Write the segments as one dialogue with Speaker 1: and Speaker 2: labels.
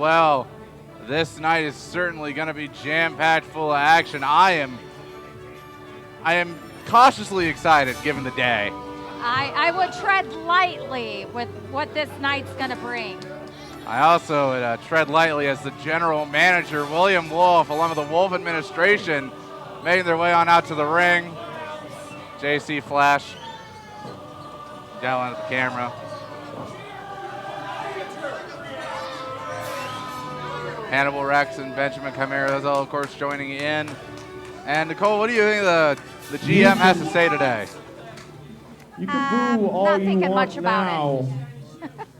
Speaker 1: Well, this night is certainly going to be jam-packed full of action. I am cautiously excited given the day.
Speaker 2: I would tread lightly with what this night's going to bring.
Speaker 1: I also would tread lightly as the general manager, William Wolf, along with the Wolf administration, making their way on out to the ring. JC Flash, yelling at the camera. Hannibal Rex and Benjamin Chimera, those all, of course, joining in. And Nicole, what do you think the GM has to say today?
Speaker 3: You can boo all you want now.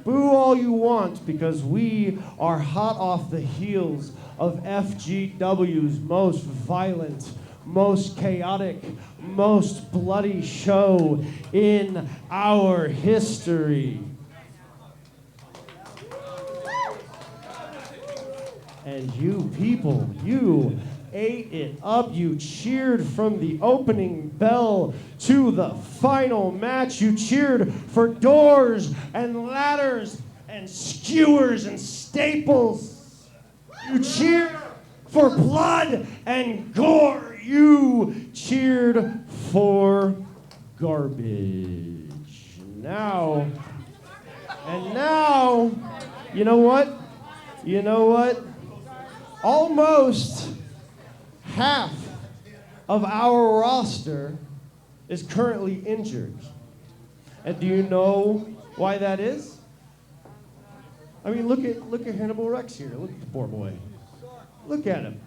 Speaker 3: Boo all you want, because we are hot off the heels of FGW's most violent, most chaotic, most bloody show in our history. And you people, you ate it up. You cheered from the opening bell to the final match. You cheered for doors and ladders and skewers and staples. You cheered for blood and gore. You cheered for garbage. Now, you know what? You know what? Almost half of our roster is currently injured. And do you know why that is? I mean, look at Hannibal Rex here. Look at the poor boy. Look at him.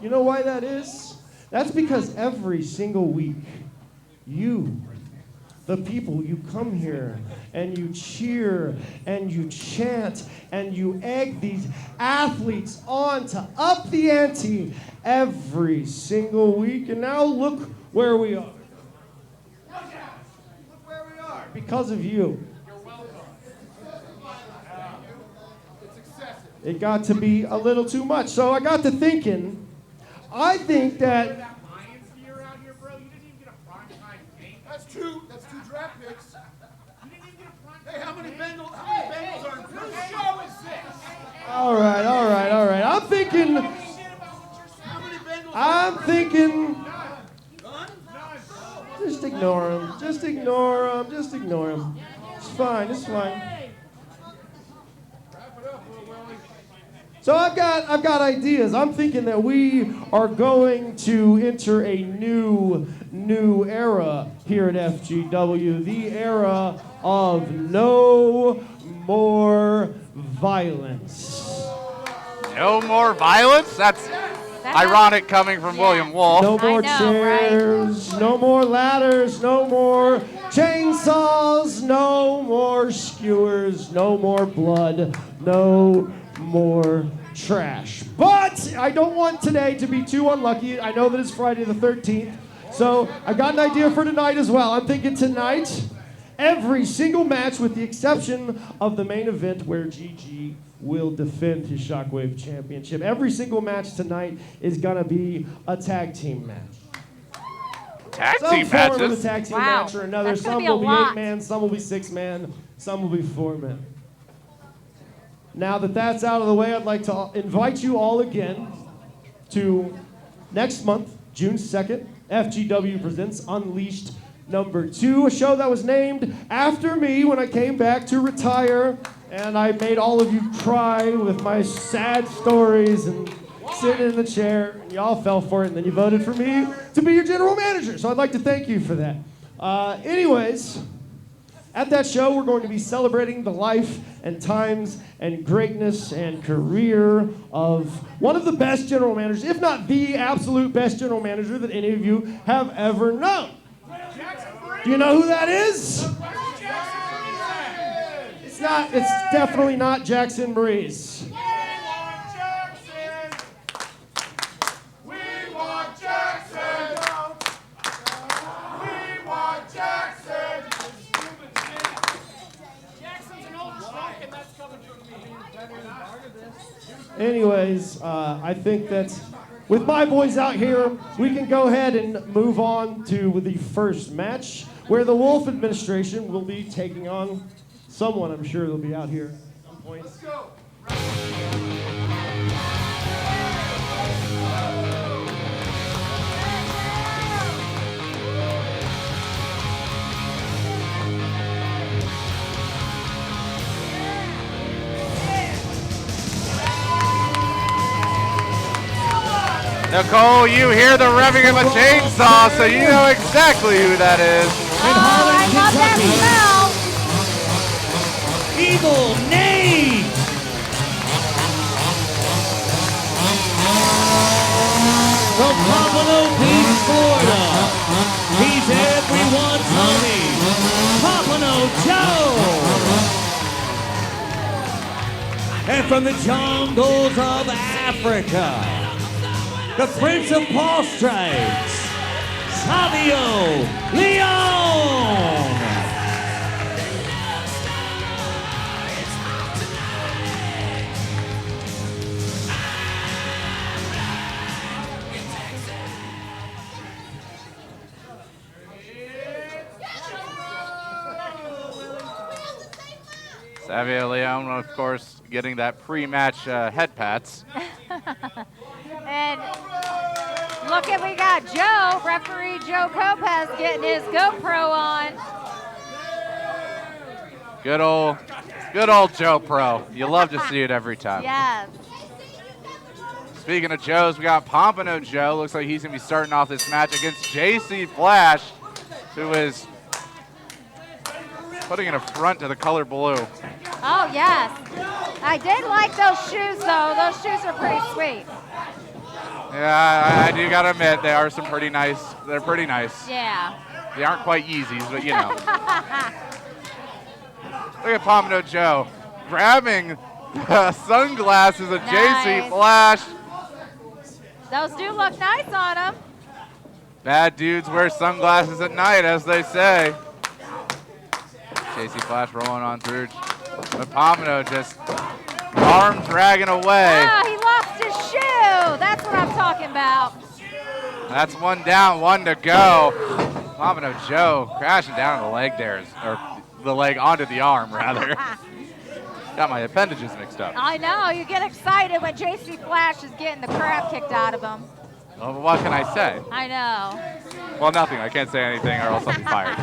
Speaker 3: You know why that is? That's because every single week, you, the people, you come here and you cheer and you chant and you egg these athletes on to up the ante every single week. And now look where we are. Look where we are. Because of you.
Speaker 4: You're welcome. It's excessive.
Speaker 3: It got to be a little too much. So I got to thinking, I think that...
Speaker 4: That's two draft picks. Hey, how many Bengals are in first? Whose show is this?
Speaker 3: All right. I'm thinking. Just ignore him. It's fine. So I've got ideas. I'm thinking that we are going to enter a new era here at FGW, the era of no more violence.
Speaker 1: No more violence? That's ironic coming from William Wolf.
Speaker 3: No more chairs, right? No more ladders, no more chainsaws, no more skewers, no more blood, no more trash. But I don't want today to be too unlucky. I know that it's Friday the 13th, so I got an idea for tonight as well. I'm thinking tonight, every single match with the exception of the main event where GG will defend his Shockwave championship. Every single match tonight is gonna be a tag team match.
Speaker 1: Tag
Speaker 3: Some
Speaker 1: team
Speaker 3: form
Speaker 1: matches?
Speaker 3: of a tag team match or another.
Speaker 2: That's
Speaker 3: Some
Speaker 2: gonna
Speaker 3: will
Speaker 2: be
Speaker 3: be
Speaker 2: a lot.
Speaker 3: 8-man, some will be 6-man, some will be 4-man. Now that that's out of the way, I'd like to invite you all again to next month, June 2nd, FGW presents Unleashed #2, a show that was named after me when I came back to retire, and I made all of you cry with my sad stories and sitting in the chair, and y'all fell for it, and then you voted for me to be your general manager, so I'd like to thank you for that. Anyways, at that show, we're going to be celebrating the life and times and greatness and career of one of the best general managers, if not the absolute best general manager that any of you have ever known. Do you know who that is? It's definitely not Jackson Breeze. Anyways, I think that with my boys out here, we can go ahead and move on to the first match, where the Wolf administration will be taking on someone I'm sure they'll be out here at some point.
Speaker 4: Let's go.
Speaker 1: Nicole, you hear the revving of a chainsaw, so you know exactly who that is.
Speaker 5: In Harlan,
Speaker 2: I love that
Speaker 5: Kentucky,
Speaker 2: smell.
Speaker 5: Evil Nate. From Pompano Beach, Florida, he's everyone's homie, Pompano Joe. And from the jungles of Africa, the Prince of Paul Strikes, Savio Leon.
Speaker 1: Savio Leon, of course, getting that pre-match head pats.
Speaker 2: And look at, we got Joe, referee Joe Lopez getting his GoPro on.
Speaker 1: Good old Joe Pro. You love to see it every time.
Speaker 2: Yes.
Speaker 1: Speaking of Joes, we got Pompano Joe. Looks like he's going to be starting off this match against JC Flash, who is putting an affront to the color blue.
Speaker 2: Oh, yes. I did like those shoes, though. Those shoes are pretty sweet.
Speaker 1: Yeah, I do got to admit, they are some pretty nice. They're pretty nice.
Speaker 2: Yeah.
Speaker 1: They aren't quite Yeezys, but you know. Look at Pompano Joe grabbing the sunglasses of JC Flash.
Speaker 2: Those do look nice on him.
Speaker 1: Bad dudes wear sunglasses at night, as they say. JC Flash rolling on through. But Pompano just arm dragging away.
Speaker 2: Ah, he lost his shoe. That's what I'm talking about.
Speaker 1: That's one down, one to go. Pompano Joe crashing down on the leg there, or the leg onto the arm, rather. Got my appendages mixed up.
Speaker 2: I know. You get excited when JC Flash is getting the crap kicked out of him.
Speaker 1: Well, what can I say?
Speaker 2: I know.
Speaker 1: Well, nothing. I can't say anything or else I'll be fired.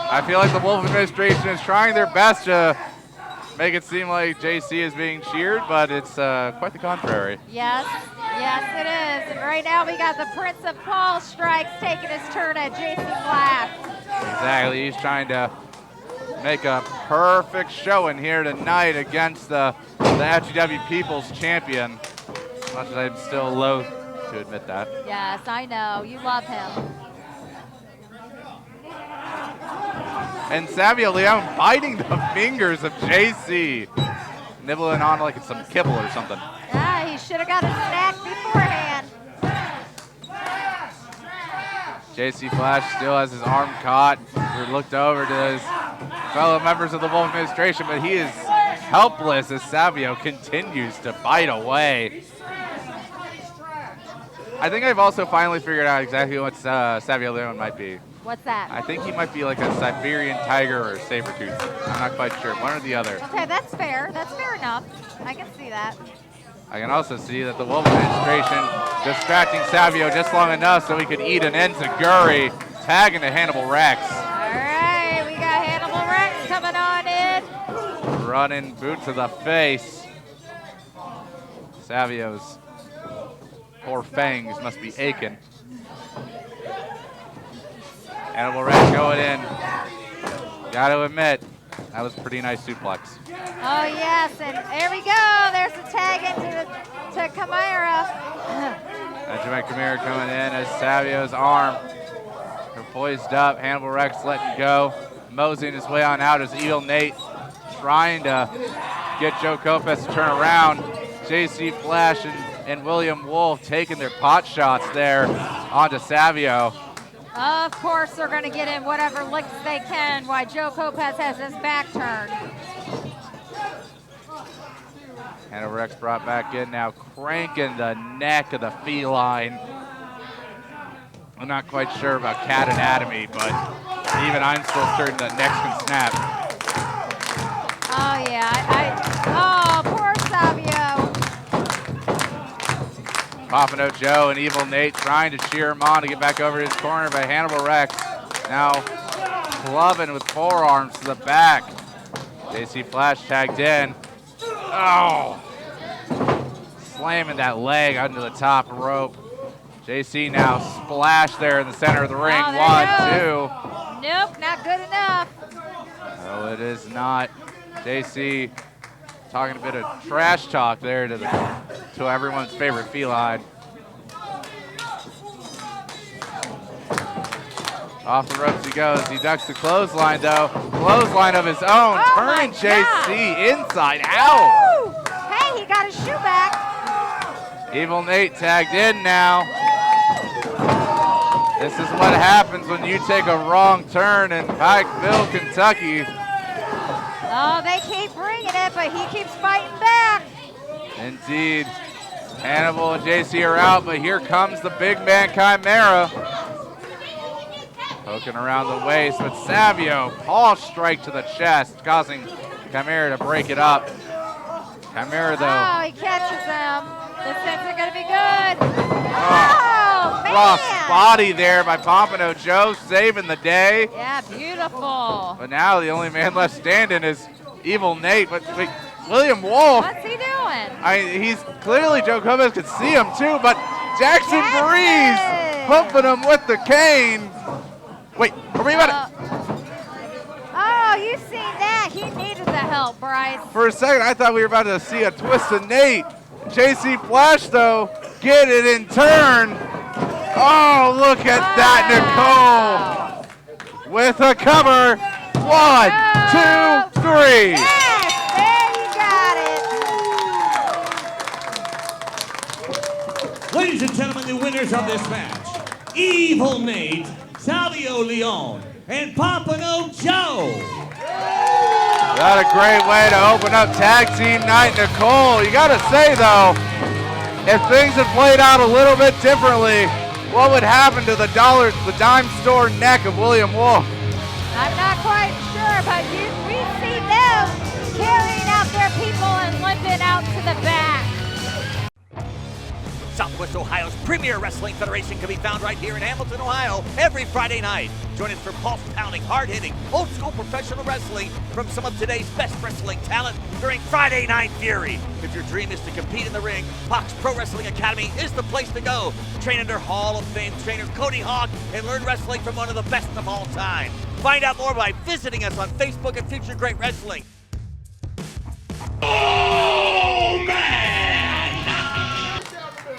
Speaker 1: I feel like the Wolf administration is trying their best to make it seem like JC is being cheered, but it's quite the contrary.
Speaker 2: Yes, yes it is. And right now we got the Prince of Paul Strikes taking his turn at JC Flash.
Speaker 1: Exactly. He's trying to make a perfect showing here tonight against the FGW People's Champion. Much as I'm still loath to admit that.
Speaker 2: Yes, I know. You love him.
Speaker 1: And Savio Leon biting the fingers of JC. Nibbling on like it's some kibble or something.
Speaker 2: Yeah, he should have got a snack beforehand.
Speaker 1: JC Flash still has his arm caught. We're looked over to his fellow members of the Wolf administration, but he is helpless as Savio continues to bite away. I think I've also finally figured out exactly what Savio Leon might be.
Speaker 2: What's that?
Speaker 1: I think he might be like a Siberian tiger or a saber-tooth. I'm not quite sure, one or the other.
Speaker 2: Okay, that's fair. That's fair enough. I can see that.
Speaker 1: I can also see that the Wolf administration distracting Savio just long enough so he could eat an enziguri, tagging to Hannibal Rex.
Speaker 2: All right, we got Hannibal Rex coming on in.
Speaker 1: Running boot to the face. Savio's poor fangs must be aching. Hannibal Rex going in. Got to admit, that was a pretty nice suplex.
Speaker 2: Oh, yes, and there we go. There's a tag into Chimera.
Speaker 1: Benjamin Chimera coming in as Savio's arm poised up. Hannibal Rex letting go. Moseying his way on out as Evil Nate trying to get Joe Kopes to turn around. JC Flash and William Wolf taking their pot shots there onto Savio.
Speaker 2: Of course, they're going to get in whatever licks they can while Joe Kopes has his back turned.
Speaker 1: Hannibal Rex brought back in now, cranking the neck of the feline. I'm not quite sure about cat anatomy, but even I'm still certain that necks can snap.
Speaker 2: Oh, yeah. Oh, poor Savio.
Speaker 1: Pompano Joe and Evil Nate trying to cheer him on to get back over his corner by Hannibal Rex. Now clubbing with forearms to the back. JC Flash tagged in. Oh! Slamming that leg under the top rope. JC now splash there in the center of the ring.
Speaker 2: Oh,
Speaker 1: 1, 2.
Speaker 2: Nope, not good enough.
Speaker 1: No, it is not. JC talking a bit of trash talk there to everyone's favorite feline. Off the ropes he goes. He ducks the clothesline though. Clothesline of his own, turning JC inside out.
Speaker 2: Woo! Hey, he got his shoe back.
Speaker 1: Evil Nate tagged in now. This is what happens when you take a wrong turn in Pikeville, Kentucky.
Speaker 2: Oh, they keep bringing it, but he keeps fighting back.
Speaker 1: Indeed. Hannibal and JC are out, but here comes the big man Chimera. Poking around the waist, but Savio, paw strike to the chest, causing Chimera to break it up. Chimera, though.
Speaker 2: Oh, he catches him. This isn't going to be good. Oh, man.
Speaker 1: Cross body there by Pompano Joe, saving the day.
Speaker 2: Yeah, beautiful.
Speaker 1: But now the only man left standing is Evil Nate. But wait, William Wolf.
Speaker 2: What's he doing?
Speaker 1: He's clearly, Joe Gomez could see him too, but Jackson Breeze pumping him with the cane. Wait, are we about to?
Speaker 2: Oh, you seen that? He needed the help, Bryce.
Speaker 1: For a second, I thought we were about to see a twist of Nate. JC Flash, though, get it in turn. Oh, look at that, Nicole. With a cover. 1, 2, 3.
Speaker 2: Yes, there you got it.
Speaker 5: Ladies and gentlemen, the winners of this match, Evil Nate, Savio Leon, and Pompano Joe.
Speaker 1: What a great way to open up tag team night, Nicole. You got to say, though, if things had played out a little bit differently, what would happen to the dime store neck of William Wolf?
Speaker 2: I'm not quite sure, but we see them carrying out their people and limping out to the back.
Speaker 6: Southwest Ohio's premier wrestling federation can be found right here in Hamilton, Ohio, every Friday night. Join us for pulse-pounding, hard-hitting, old-school professional wrestling from some of today's best wrestling talent during Friday Night Fury. If your dream is to compete in the ring, Fox Pro Wrestling Academy is the place to go. Train under Hall of Fame trainer Cody Hawk and learn wrestling from one of the best of all time. Find out more by visiting us on Facebook at Future Great Wrestling.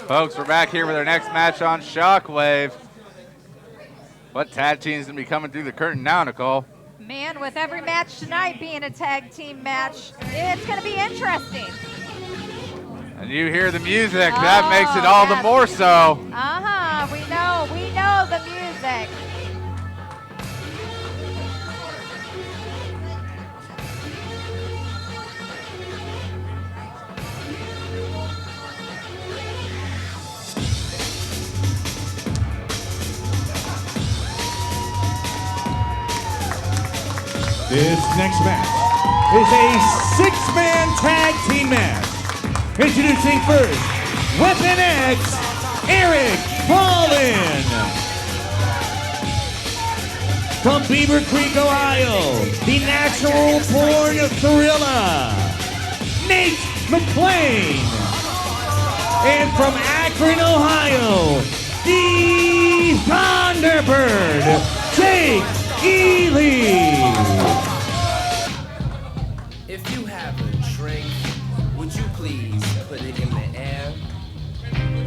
Speaker 1: Folks, we're back here with our next match on Shockwave. What tag team's going to be coming through the curtain now, Nicole?
Speaker 2: Man, with every match tonight being a tag team match, it's going to be interesting.
Speaker 1: And you hear the music. That makes it all the more so.
Speaker 2: Uh-huh. We know the music.
Speaker 5: This next match is a six-man tag team match. Introducing first, Weapon X, Eric Paulin. From Beaver Creek, Ohio, the natural-born thriller, Nate McClain. And from Akron, Ohio, the Thunderbird, Jake Ely.
Speaker 7: If you have a drink, would you please put it in the air?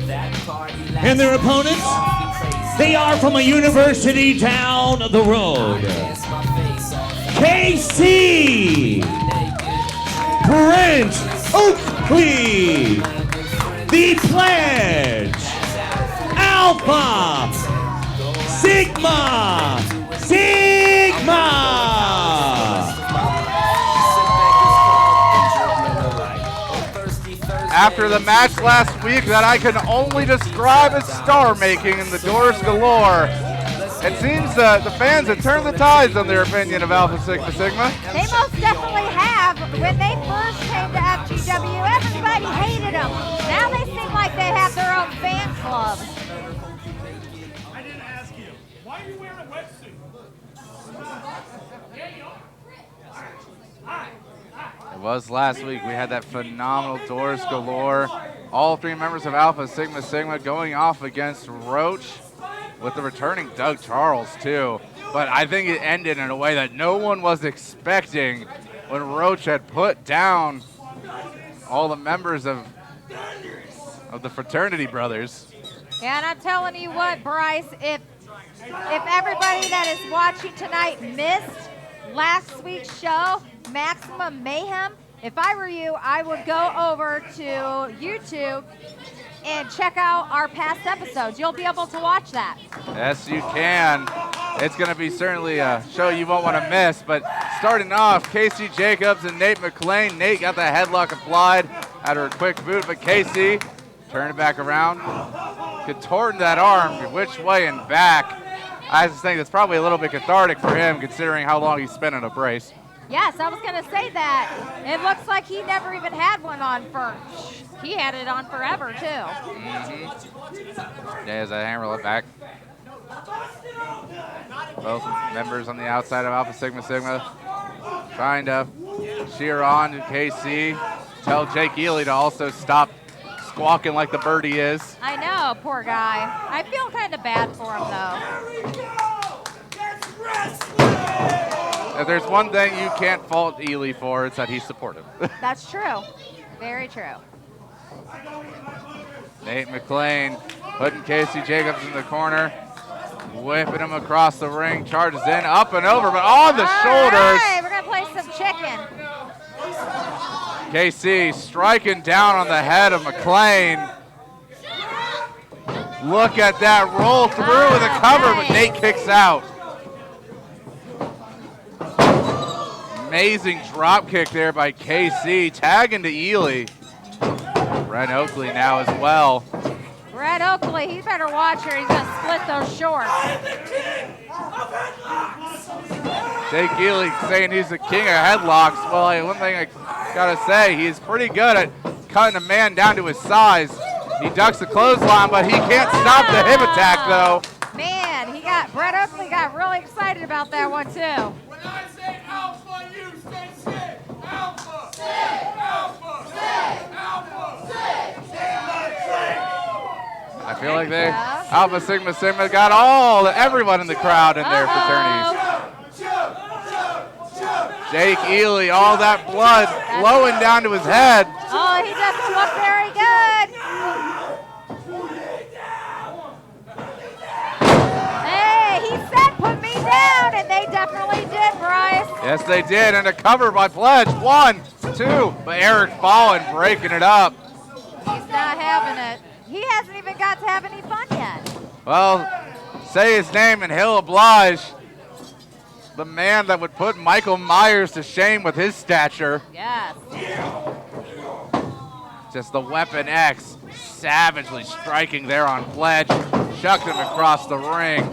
Speaker 7: That party
Speaker 5: And their opponents, they are from a university down the road. KC, Brent Oakley, The Pledge, Alpha, Sigma.
Speaker 1: After the match last week that I can only describe as star-making in the Doors galore, it seems the fans have turned the tides on their opinion of Alpha Sigma Sigma.
Speaker 2: They most definitely have. When they first came to FGW, everybody hated them. Now they seem like they have their own fan club.
Speaker 4: I didn't ask you. Why are you wearing a wetsuit?
Speaker 1: It was last week. We had that phenomenal Doors galore. All three members of Alpha Sigma Sigma going off against Roach with the returning Doug Charles too. But I think it ended in a way that no one was expecting when Roach had put down all the members of the fraternity brothers.
Speaker 2: Yeah, and I'm telling you what, Bryce, if everybody that is watching tonight missed last week's show, Maximum Mayhem, if I were you, I would go over to YouTube and check out our past episodes. You'll be able to watch that.
Speaker 1: Yes, you can. It's going to be certainly a show you won't want to miss. But starting off, Casey Jacobs and Nate McClain. Nate got the headlock applied after a quick boot, but Casey turned it back around, contorting that arm which way and back. I just think it's probably a little bit cathartic for him considering how long he's spent in a brace.
Speaker 2: Yes, I was going to say that. It looks like he never even had one on for, he had it on forever too.
Speaker 1: There's a hammer left back. Both members on the outside of Alpha Sigma Sigma trying to cheer on to KC. Tell Jake Ely to also stop squawking like the bird he is.
Speaker 2: I know, poor guy. I feel kind of bad for him though.
Speaker 1: If there's one thing you can't fault Ely for, it's that he's supportive.
Speaker 2: That's true. Very true.
Speaker 1: Nate McClain putting Casey Jacobs in the corner, whipping him across the ring, charges in, up and over, but on the shoulders.
Speaker 2: Right, we're going to play some chicken.
Speaker 1: KC striking down on the head of McClain. Look at that roll through with a cover, but Nate kicks out. Amazing drop kick there by KC, tagging to Ely. Brent Oakley now as well.
Speaker 2: Brett Oakley, he better watch her. He's going to split those shorts.
Speaker 1: Jake Ely saying he's the king of headlocks. Well, one thing I gotta say, he's pretty good at cutting a man down to his size. He ducks the clothesline, but he can't stop the hip attack though.
Speaker 2: Man, Brett Oakley got really excited about that one too.
Speaker 4: When I say alpha, you say sit. Alpha. Sit. Alpha. Sit. Alpha. Sit.
Speaker 1: I feel like Alpha Sigma Sigma got everyone in the crowd in their fraternities. Jake Ely, all that blood flowing down to his head.
Speaker 2: Oh, he doesn't look very good. Hey, he said put me down, and they definitely did, Bryce.
Speaker 1: Yes, they did, and a cover by Pledge. 1, 2, but Eric falling, breaking it up.
Speaker 2: He's not having it. He hasn't even got to have any fun yet.
Speaker 1: Well, say his name and he'll oblige. The man that would put Michael Myers to shame with his stature.
Speaker 2: Yes.
Speaker 1: Just the Weapon X savagely striking there on Pledge. Shucked him across the ring.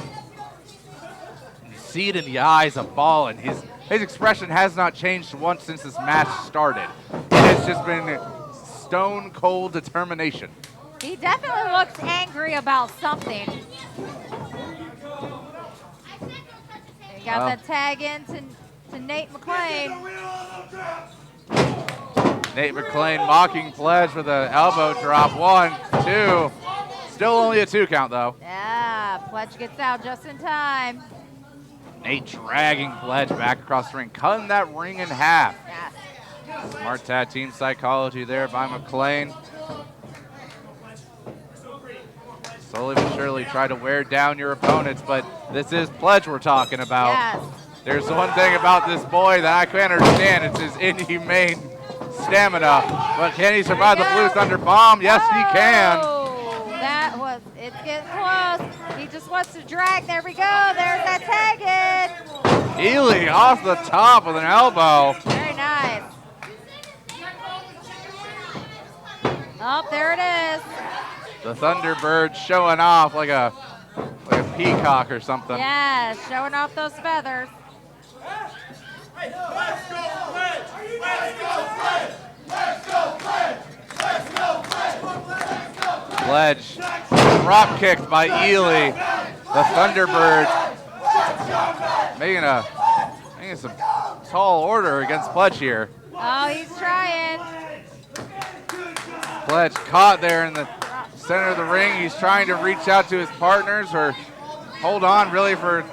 Speaker 1: You see it in the eyes of Ball, and his expression has not changed once since this match started. It has just been stone cold determination.
Speaker 2: He definitely looks angry about something. They got that tag in to Nate McClain.
Speaker 1: Nate McClain mocking Pledge with an elbow drop. 1, 2. Still only a 2 count though.
Speaker 2: Yeah, Pledge gets out just in time.
Speaker 1: Nate dragging Pledge back across the ring, cutting that ring in half.
Speaker 2: Yes.
Speaker 1: Smart tag team psychology there by McClain. Slowly but surely try to wear down your opponents, but this is Pledge we're talking about.
Speaker 2: Yes.
Speaker 1: There's one thing about this boy that I can't understand. It's his inhumane stamina. But can he survive the Blue Thunder Bomb? Yes, he can.
Speaker 2: It's getting close. He just wants to drag. There we go. There's that tag in.
Speaker 1: Ely off the top with an elbow.
Speaker 2: Very nice. Oh, there it is.
Speaker 1: The Thunderbird showing off like a peacock or something.
Speaker 2: Yeah, showing off those feathers.
Speaker 4: Let's go, Pledge! Let's go, Pledge! Let's go, Pledge! Let's go, Pledge!
Speaker 1: Pledge drop kicked by Ely. The Thunderbird making some tall order against Pledge here.
Speaker 2: Oh, he's trying.
Speaker 1: Pledge caught there in the center of the ring. He's trying to reach out to his partners or hold on really for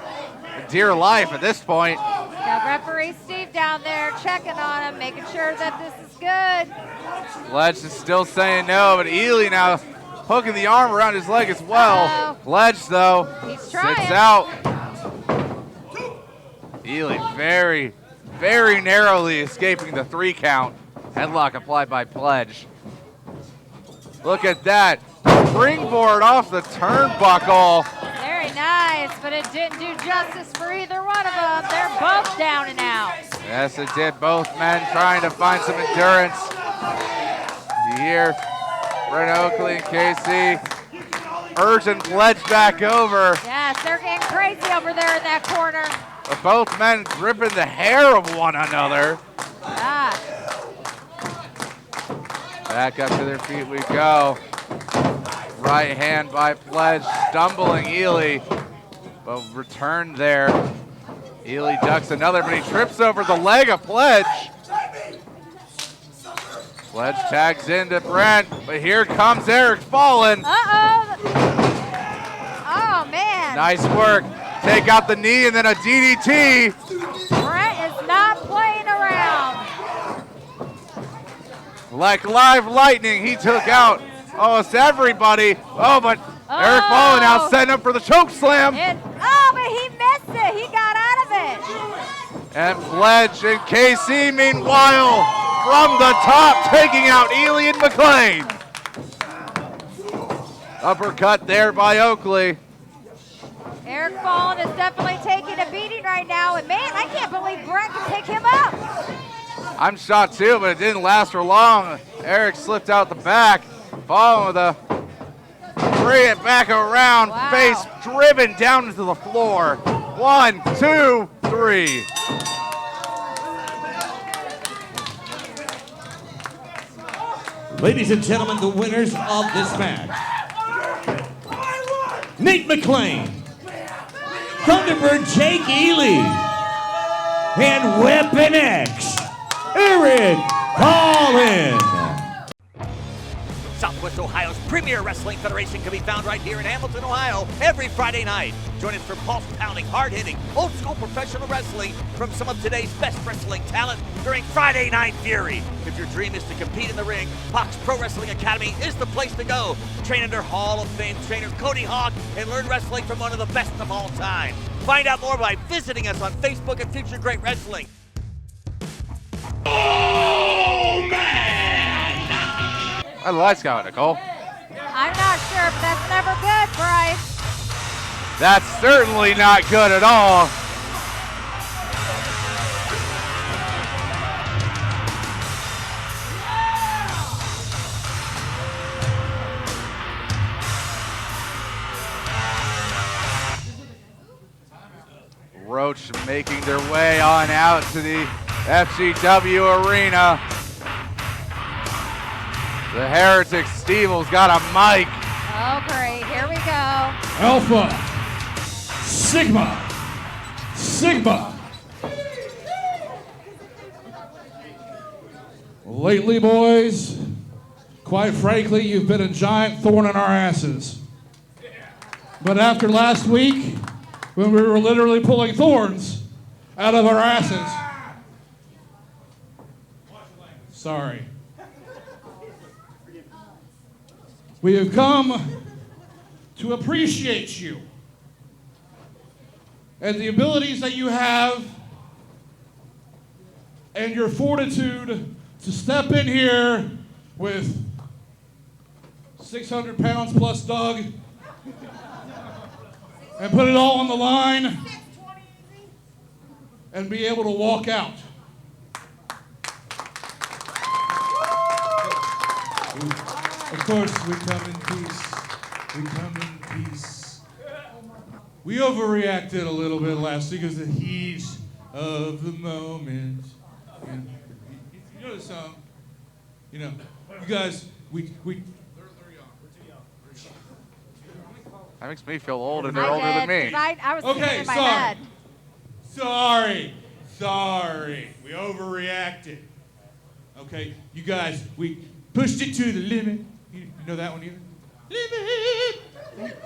Speaker 1: dear life at this point.
Speaker 2: Got referee Steve down there checking on him, making sure that this is good.
Speaker 1: Pledge is still saying no, but Ely now hooking the arm around his leg as well. Pledge, though, sits out. Ely very, very narrowly escaping the 3 count. Headlock applied by Pledge. Look at that. Springboard off the turnbuckle.
Speaker 2: Very nice, but it didn't do justice for either one of them. They're both down and out.
Speaker 1: Yes, it did. Both men trying to find some endurance. You hear Brent Oakley and KC urging Pledge back over.
Speaker 2: Yes, they're getting crazy over there in that corner.
Speaker 1: But both men ripping the hair of one another.
Speaker 2: Gosh.
Speaker 1: Back up to their feet we go. Right hand by Pledge, stumbling Ely, but returned there. Ely ducks another, but he trips over the leg of Pledge. Pledge tags into Brent, but here comes Eric falling.
Speaker 2: Uh-oh. Oh, man.
Speaker 1: Nice work. Take out the knee and then a DDT.
Speaker 2: Brent is not playing around.
Speaker 1: Like live lightning, he took out almost everybody. Oh, but Eric falling out, setting up for the choke slam.
Speaker 2: But he missed it. He got out of it.
Speaker 1: And Pledge and KC, meanwhile, from the top, taking out Ely and McLean. Uppercut there by Oakley.
Speaker 2: Eric Fallen is definitely taking a beating right now. And, man, I can't believe Brent can pick him up.
Speaker 1: I'm shot too, but it didn't last for long. Eric slipped out the back. Fallen with a bring it back around, face driven down into the floor. 1, 2, 3.
Speaker 5: Ladies and gentlemen, the winners of this match. Nate McLean, Thunderbird Jake Ely, and Weapon X, Eric Collin.
Speaker 6: Southwest Ohio's premier wrestling federation can be found right here in Hamilton, Ohio, every Friday night. Join us for pulse-pounding, hard-hitting, old-school professional wrestling from some of today's best wrestling talent during Friday Night Fury. If your dream is to compete in the ring, Fox Pro Wrestling Academy is the place to go. Train under Hall of Fame trainer Cody Hawk and learn wrestling from one of the best of all time. Find out more by visiting us on Facebook at Future Great Wrestling.
Speaker 4: Oh, man!
Speaker 1: How the lights going, Nicole?
Speaker 2: I'm not sure, but that's never good, Bryce.
Speaker 1: That's certainly not good at all. Roach making their way on out to the FGW arena. The Heretic Stevel's got a mic.
Speaker 2: Oh, great. Here we go.
Speaker 3: Alpha, Sigma, Sigma. Lately, boys, quite frankly, you've been a giant thorn in our asses. But after last week, when we were literally pulling thorns out of our asses. Sorry. We have come to appreciate you and the abilities that you have and your fortitude to step in here with 600 pounds plus Doug and put it all on the line and be able to walk out. Of course, we come in peace. We come in peace. We overreacted a little bit last week because the heat of the moment. You know the song? You know, you guys, we.
Speaker 1: That makes me feel old and they're older than me.
Speaker 2: I was sitting in my bed.
Speaker 3: Sorry. We overreacted.
Speaker 5: Okay, you guys, we pushed it to the limit. You know that one either? Limit!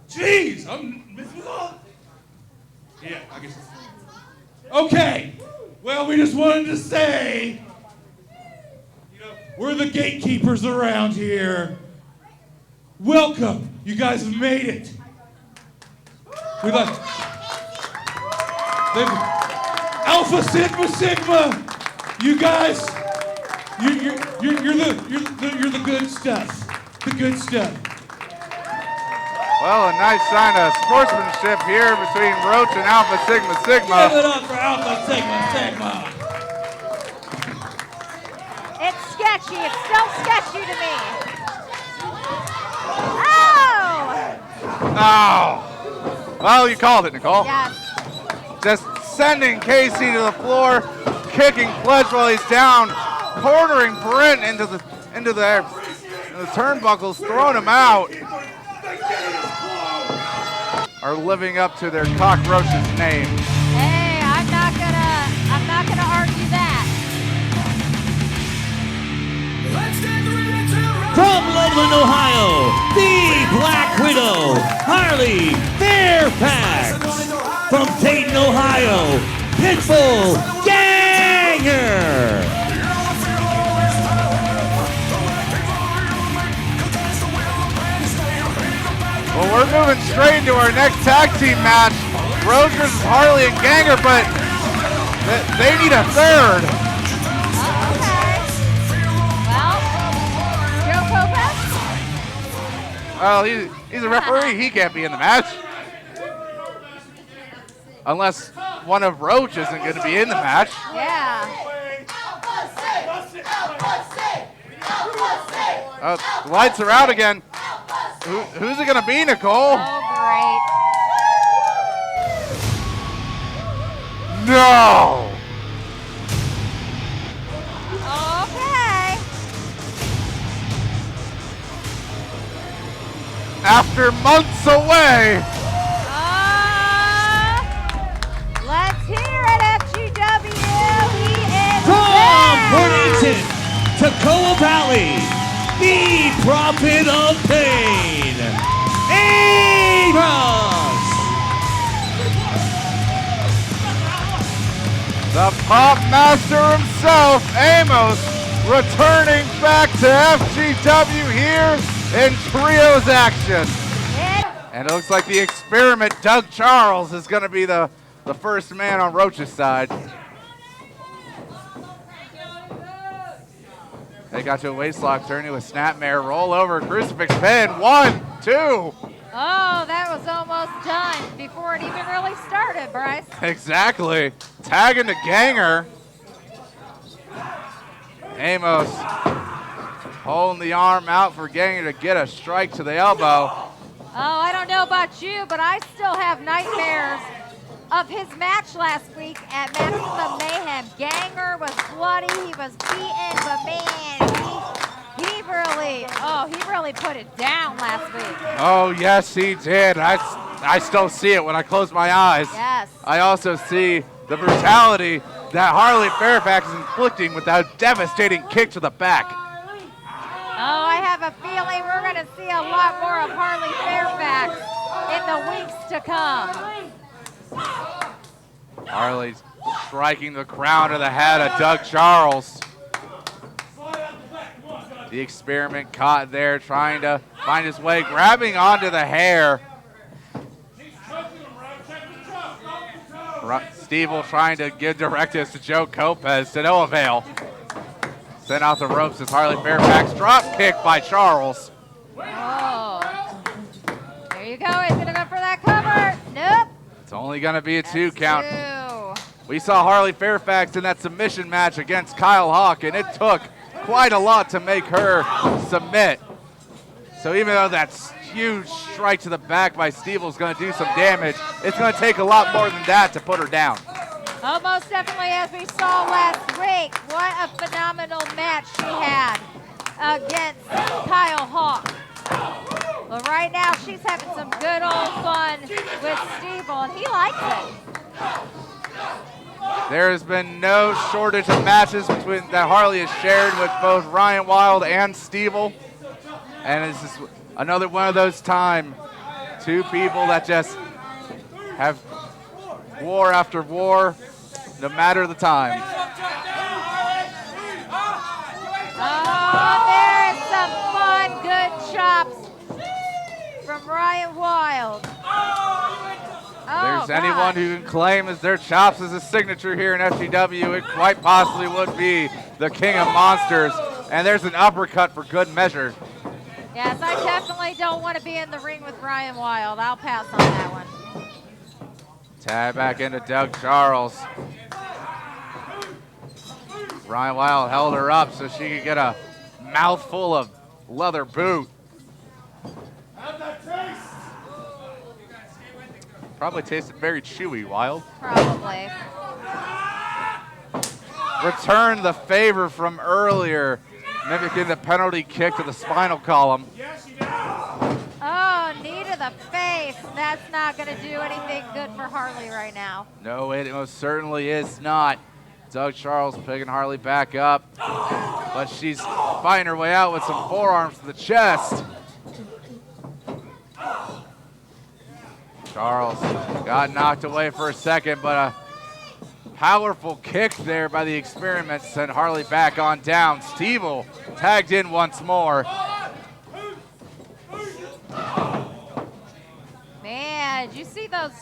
Speaker 5: Jeez, I'm missing all. Yeah, I guess it's... Okay, well, we just wanted to say, you know, we're the gatekeepers around here. Welcome, you guys have made it. We'd like Alpha Sigma Sigma, you guys, you're the good stuff. The good stuff.
Speaker 1: Well, a nice sign of sportsmanship here between Roach and Alpha Sigma Sigma.
Speaker 5: Give it up for Alpha Sigma Sigma.
Speaker 2: It's sketchy. It's still sketchy to me. Oh!
Speaker 1: Oh! Well, you called it, Nicole.
Speaker 2: Yes.
Speaker 1: Just sending Casey to the floor, kicking Pledge while he's down, cornering Brent into the turnbuckles, throwing him out. Are living up to their cockroach's name.
Speaker 2: Hey, I'm not gonna argue that.
Speaker 5: From Loveland, Ohio, the Black Widow, Harley Fairfax. From Dayton, Ohio, Pitbull Ganger.
Speaker 1: Well, we're moving straight into our next tag team match. Roach versus Harley and Ganger, but they need a third.
Speaker 2: Oh, okay. Well, Joe Lopez?
Speaker 1: Well, he's a referee. He can't be in the match. Unless one of Roach isn't going to be in the match.
Speaker 2: Yeah.
Speaker 1: Oh, the lights are out again. Who's it going to be, Nicole?
Speaker 2: Oh, great.
Speaker 1: No!
Speaker 2: Okay.
Speaker 1: After months away.
Speaker 2: Let's hear it, FGW. He is
Speaker 5: From
Speaker 2: back.
Speaker 5: Burlington, Toccoa Valley, the prophet of pain, Amos.
Speaker 1: The pop master himself, Amos, returning back to FGW here in trios action. And it looks like the experiment, Doug Charles, is going to be the first man on Roach's side. They got to a waistlock, turn to a snapmare, roll over, crucifix pin, 1, 2.
Speaker 2: Oh, that was almost done before it even really started, Bryce.
Speaker 1: Exactly. Tagging the Ganger. Amos holding the arm out for Ganger to get a strike to the elbow.
Speaker 2: Oh, I don't know about you, but I still have nightmares of his match last week at Maximum Mayhem. Ganger was bloody, he was beaten, but man, he really put it down last week.
Speaker 1: Oh, yes, he did. I still see it when I close my eyes.
Speaker 2: Yes.
Speaker 1: I also see the brutality that Harley Fairfax is inflicting with that devastating kick to the back.
Speaker 2: Oh, I have a feeling we're going to see a lot more of Harley Fairfax in the weeks to come.
Speaker 1: Harley's striking the crown of the head of Doug Charles. The experiment caught there, trying to find his way, grabbing onto the hair. Stevel trying to give directives to Joe Lopez to no avail. Sent out the ropes as Harley Fairfax drop kick by Charles.
Speaker 2: Oh, there you go. He's going to go for that cover. Nope.
Speaker 1: It's only going to be a 2 count.
Speaker 2: 2.
Speaker 1: We saw Harley Fairfax in that submission match against Kyle Hawk, and it took quite a lot to make her submit. So even though that huge strike to the back by Stevel is going to do some damage, it's going to take a lot more than that to put her down.
Speaker 2: Oh, most definitely, as we saw last week. What a phenomenal match she had against Kyle Hawk. Well, right now, she's having some good old fun with Stevel, and he likes it.
Speaker 1: There has been no shortage of matches between that Harley has shared with both Ryan Wild and Stevel. And it's just another one of those times. Two people that just have war after war, no matter the time.
Speaker 2: Oh, there's some fun, good chops from Ryan Wild.
Speaker 1: If there's anyone who can claim as their chops as a signature here in FGW, it quite possibly would be the King of Monsters. And there's an uppercut for good measure.
Speaker 2: Yes, I definitely don't want to be in the ring with Ryan Wild. I'll pass on that one.
Speaker 1: Tag back into Doug Charles. Ryan Wild held her up so she could get a mouthful of leather boot.
Speaker 4: How'd that taste?
Speaker 1: Probably tasted very chewy, Wild.
Speaker 2: Probably.
Speaker 1: Return the favor from earlier, mimicking the penalty kick to the spinal column.
Speaker 2: Oh, knee to the face. That's not going to do anything good for Harley right now.
Speaker 1: No, it most certainly is not. Doug Charles picking Harley back up, but she's fighting her way out with some forearms to the chest. Charles got knocked away for a second, but a powerful kick there by the Experiment sent Harley back on down. Stevel tagged in once more.
Speaker 2: Man, did you see those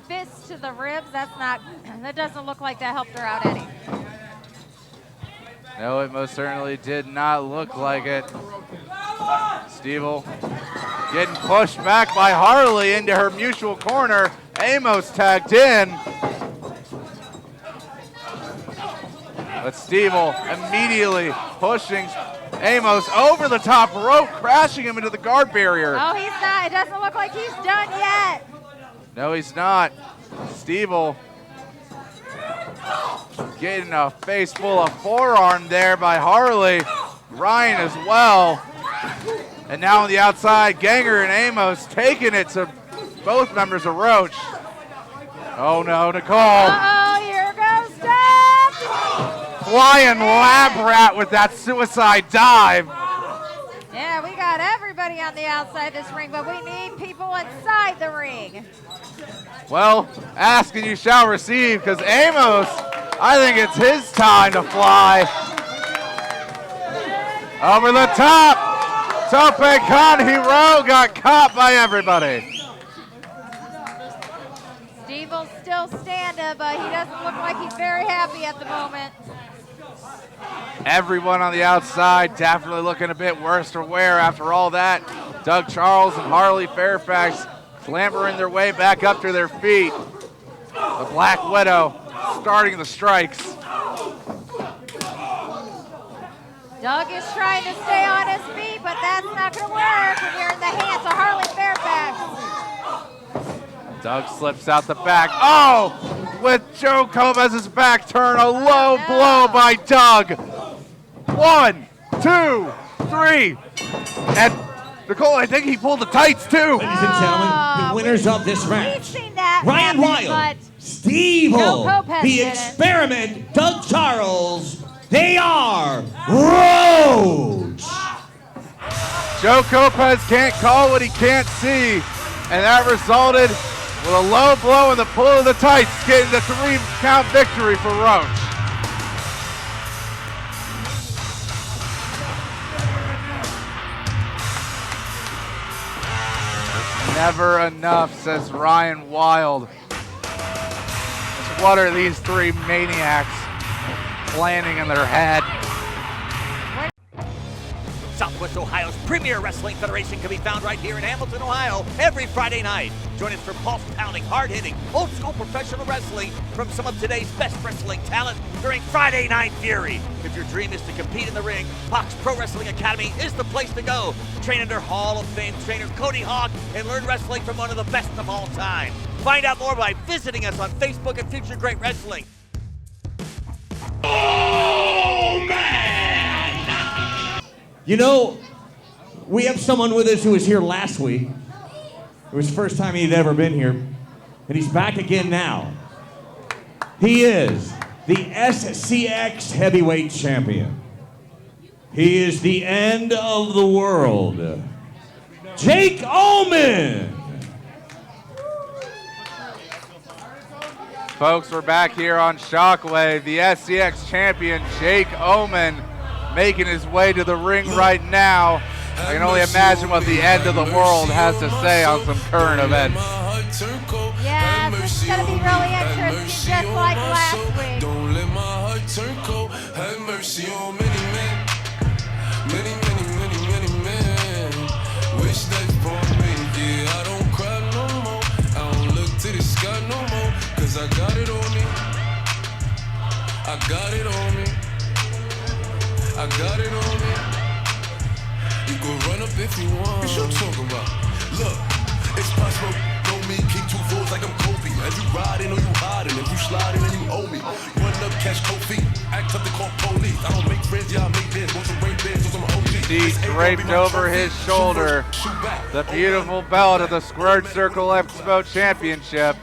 Speaker 2: fists to the ribs? That doesn't look like that helped her out any.
Speaker 1: No, it most certainly did not look like it. Stevel getting pushed back by Harley into her mutual corner. Amos tagged in. But Stevel immediately pushing Amos over the top rope, crashing him into the guard barrier.
Speaker 2: Oh, he's not. It doesn't look like he's done yet.
Speaker 1: No, he's not. Stevel getting a face full of forearm there by Harley. Ryan as well. And now on the outside, Ganger and Amos taking it to both members of Roach. Oh no, Nicole.
Speaker 2: Uh-oh, here goes Doug.
Speaker 1: Flying lab rat with that suicide dive.
Speaker 2: Yeah, we got everybody on the outside this ring, but we need people inside the ring.
Speaker 1: Well, ask and you shall receive, because Amos, I think it's his time to fly. Over the top. Tope Con Hero got caught by everybody.
Speaker 2: Stevel's still standing, but he doesn't look like he's very happy at the moment.
Speaker 1: Everyone on the outside definitely looking a bit worse for wear after all that. Doug Charles and Harley Fairfax clambering their way back up to their feet. The Black Widow starting the strikes.
Speaker 2: Doug is trying to stay on his feet, but that's not going to work when you're in the hands of Harley Fairfax.
Speaker 1: Doug slips out the back. Oh, with Joe Gomez's back turn, a low blow by Doug. 1, 2, 3. And Nicole, I think he pulled the tights too.
Speaker 5: Ladies and gentlemen, the winners of this match,
Speaker 2: We've seen that
Speaker 5: Ryan
Speaker 2: happen,
Speaker 5: Wild,
Speaker 2: but
Speaker 5: Stevel,
Speaker 2: Joe Lopez
Speaker 5: The
Speaker 2: did it.
Speaker 5: Experiment, Doug Charles. They are Roach.
Speaker 1: Joe Lopez can't call what he can't see, and that resulted with a low blow and the pull of the tights, getting the 3-count victory for Roach. It's never enough, says Ryan Wild. What are these three maniacs planning in their head?
Speaker 6: Southwest Ohio's premier wrestling federation can be found right here in Hamilton, Ohio, every Friday night. Join us for pulse-pounding, hard-hitting, old-school professional wrestling from some of today's best wrestling talent during Friday Night Fury. If your dream is to compete in the ring, Fox Pro Wrestling Academy is the place to go. Train under Hall of Fame trainer Cody Hawk and learn wrestling from one of the best of all time. Find out more by visiting us on Facebook at Future Great Wrestling.
Speaker 5: You know, we have someone with us who was here last week. It was the first time he'd ever been here, and he's back again now. He is the SCX Heavyweight Champion. He is the end of the world. Jake Omen.
Speaker 1: Folks, we're back here on Shockwave. The SCX champion, Jake Omen, making his way to the ring right now. I can only imagine what the end of the world has to say on some current events.
Speaker 2: Yeah, this is going to be really interesting, just like last week.
Speaker 8: Don't let my heart turn cold. Have mercy on many men. Many, many, many, many men. Wish that for me. Yeah, I don't cry no more. I don't look to the sky no more. Cause I got it on me. I got it on me. I got it on me. You can run up if you want. What you talking about? Look, it's possible. Know me, keep 2 fours like I'm Kobe. If you riding or you hiding, if you sliding then you owe me. Run up, catch cold feet, act up to call police. I don't make friends, yeah, I make bands. Want some brain bands, want some OG.
Speaker 1: He's draped over his shoulder the beautiful belt of the Squared Circle Expo Championship.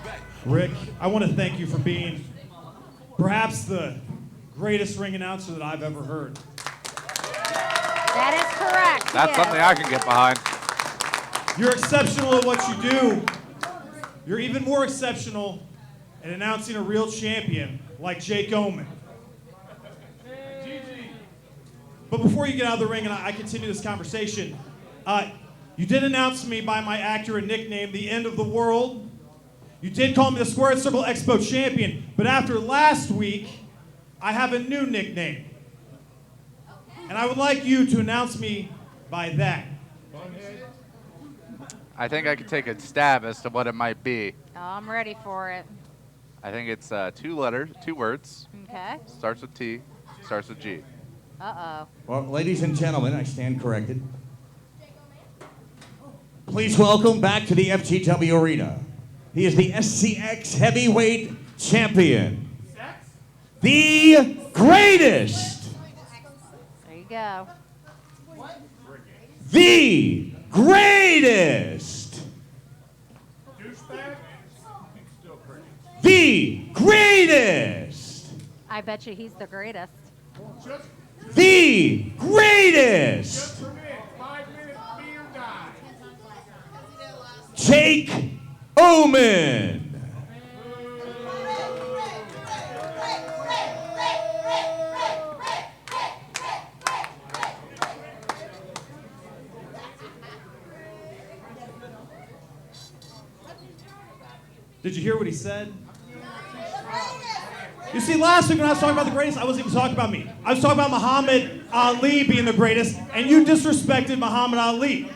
Speaker 3: Rick, I want to thank you for being perhaps the greatest ring announcer that I've ever heard.
Speaker 2: That is correct.
Speaker 1: That's something I can get behind.
Speaker 3: You're exceptional at what you do. You're even more exceptional at announcing a real champion like Jake Omen. But before you get out of the ring and I continue this conversation, you did announce me by my accurate nickname, the end of the world. You did call me the Squared Circle Expo Champion, but after last week, I have a new nickname. And I would like you to announce me by that.
Speaker 1: I think I could take a stab as to what it might be.
Speaker 2: Oh, I'm ready for it.
Speaker 1: I think it's 2 words.
Speaker 2: Okay.
Speaker 1: Starts with T, starts with G.
Speaker 2: Uh-oh.
Speaker 5: Well, ladies and gentlemen, I stand corrected. Please welcome back to the FGW Arena. He is the SCX Heavyweight Champion. The greatest.
Speaker 2: There you go.
Speaker 5: The greatest. The greatest.
Speaker 2: I bet you he's the greatest.
Speaker 5: The greatest. Jake Omen.
Speaker 3: Did you hear what he said? You see, last week when I was talking about the greatest, I wasn't even talking about me. I was talking about Muhammad Ali being the greatest, and you disrespected Muhammad Ali.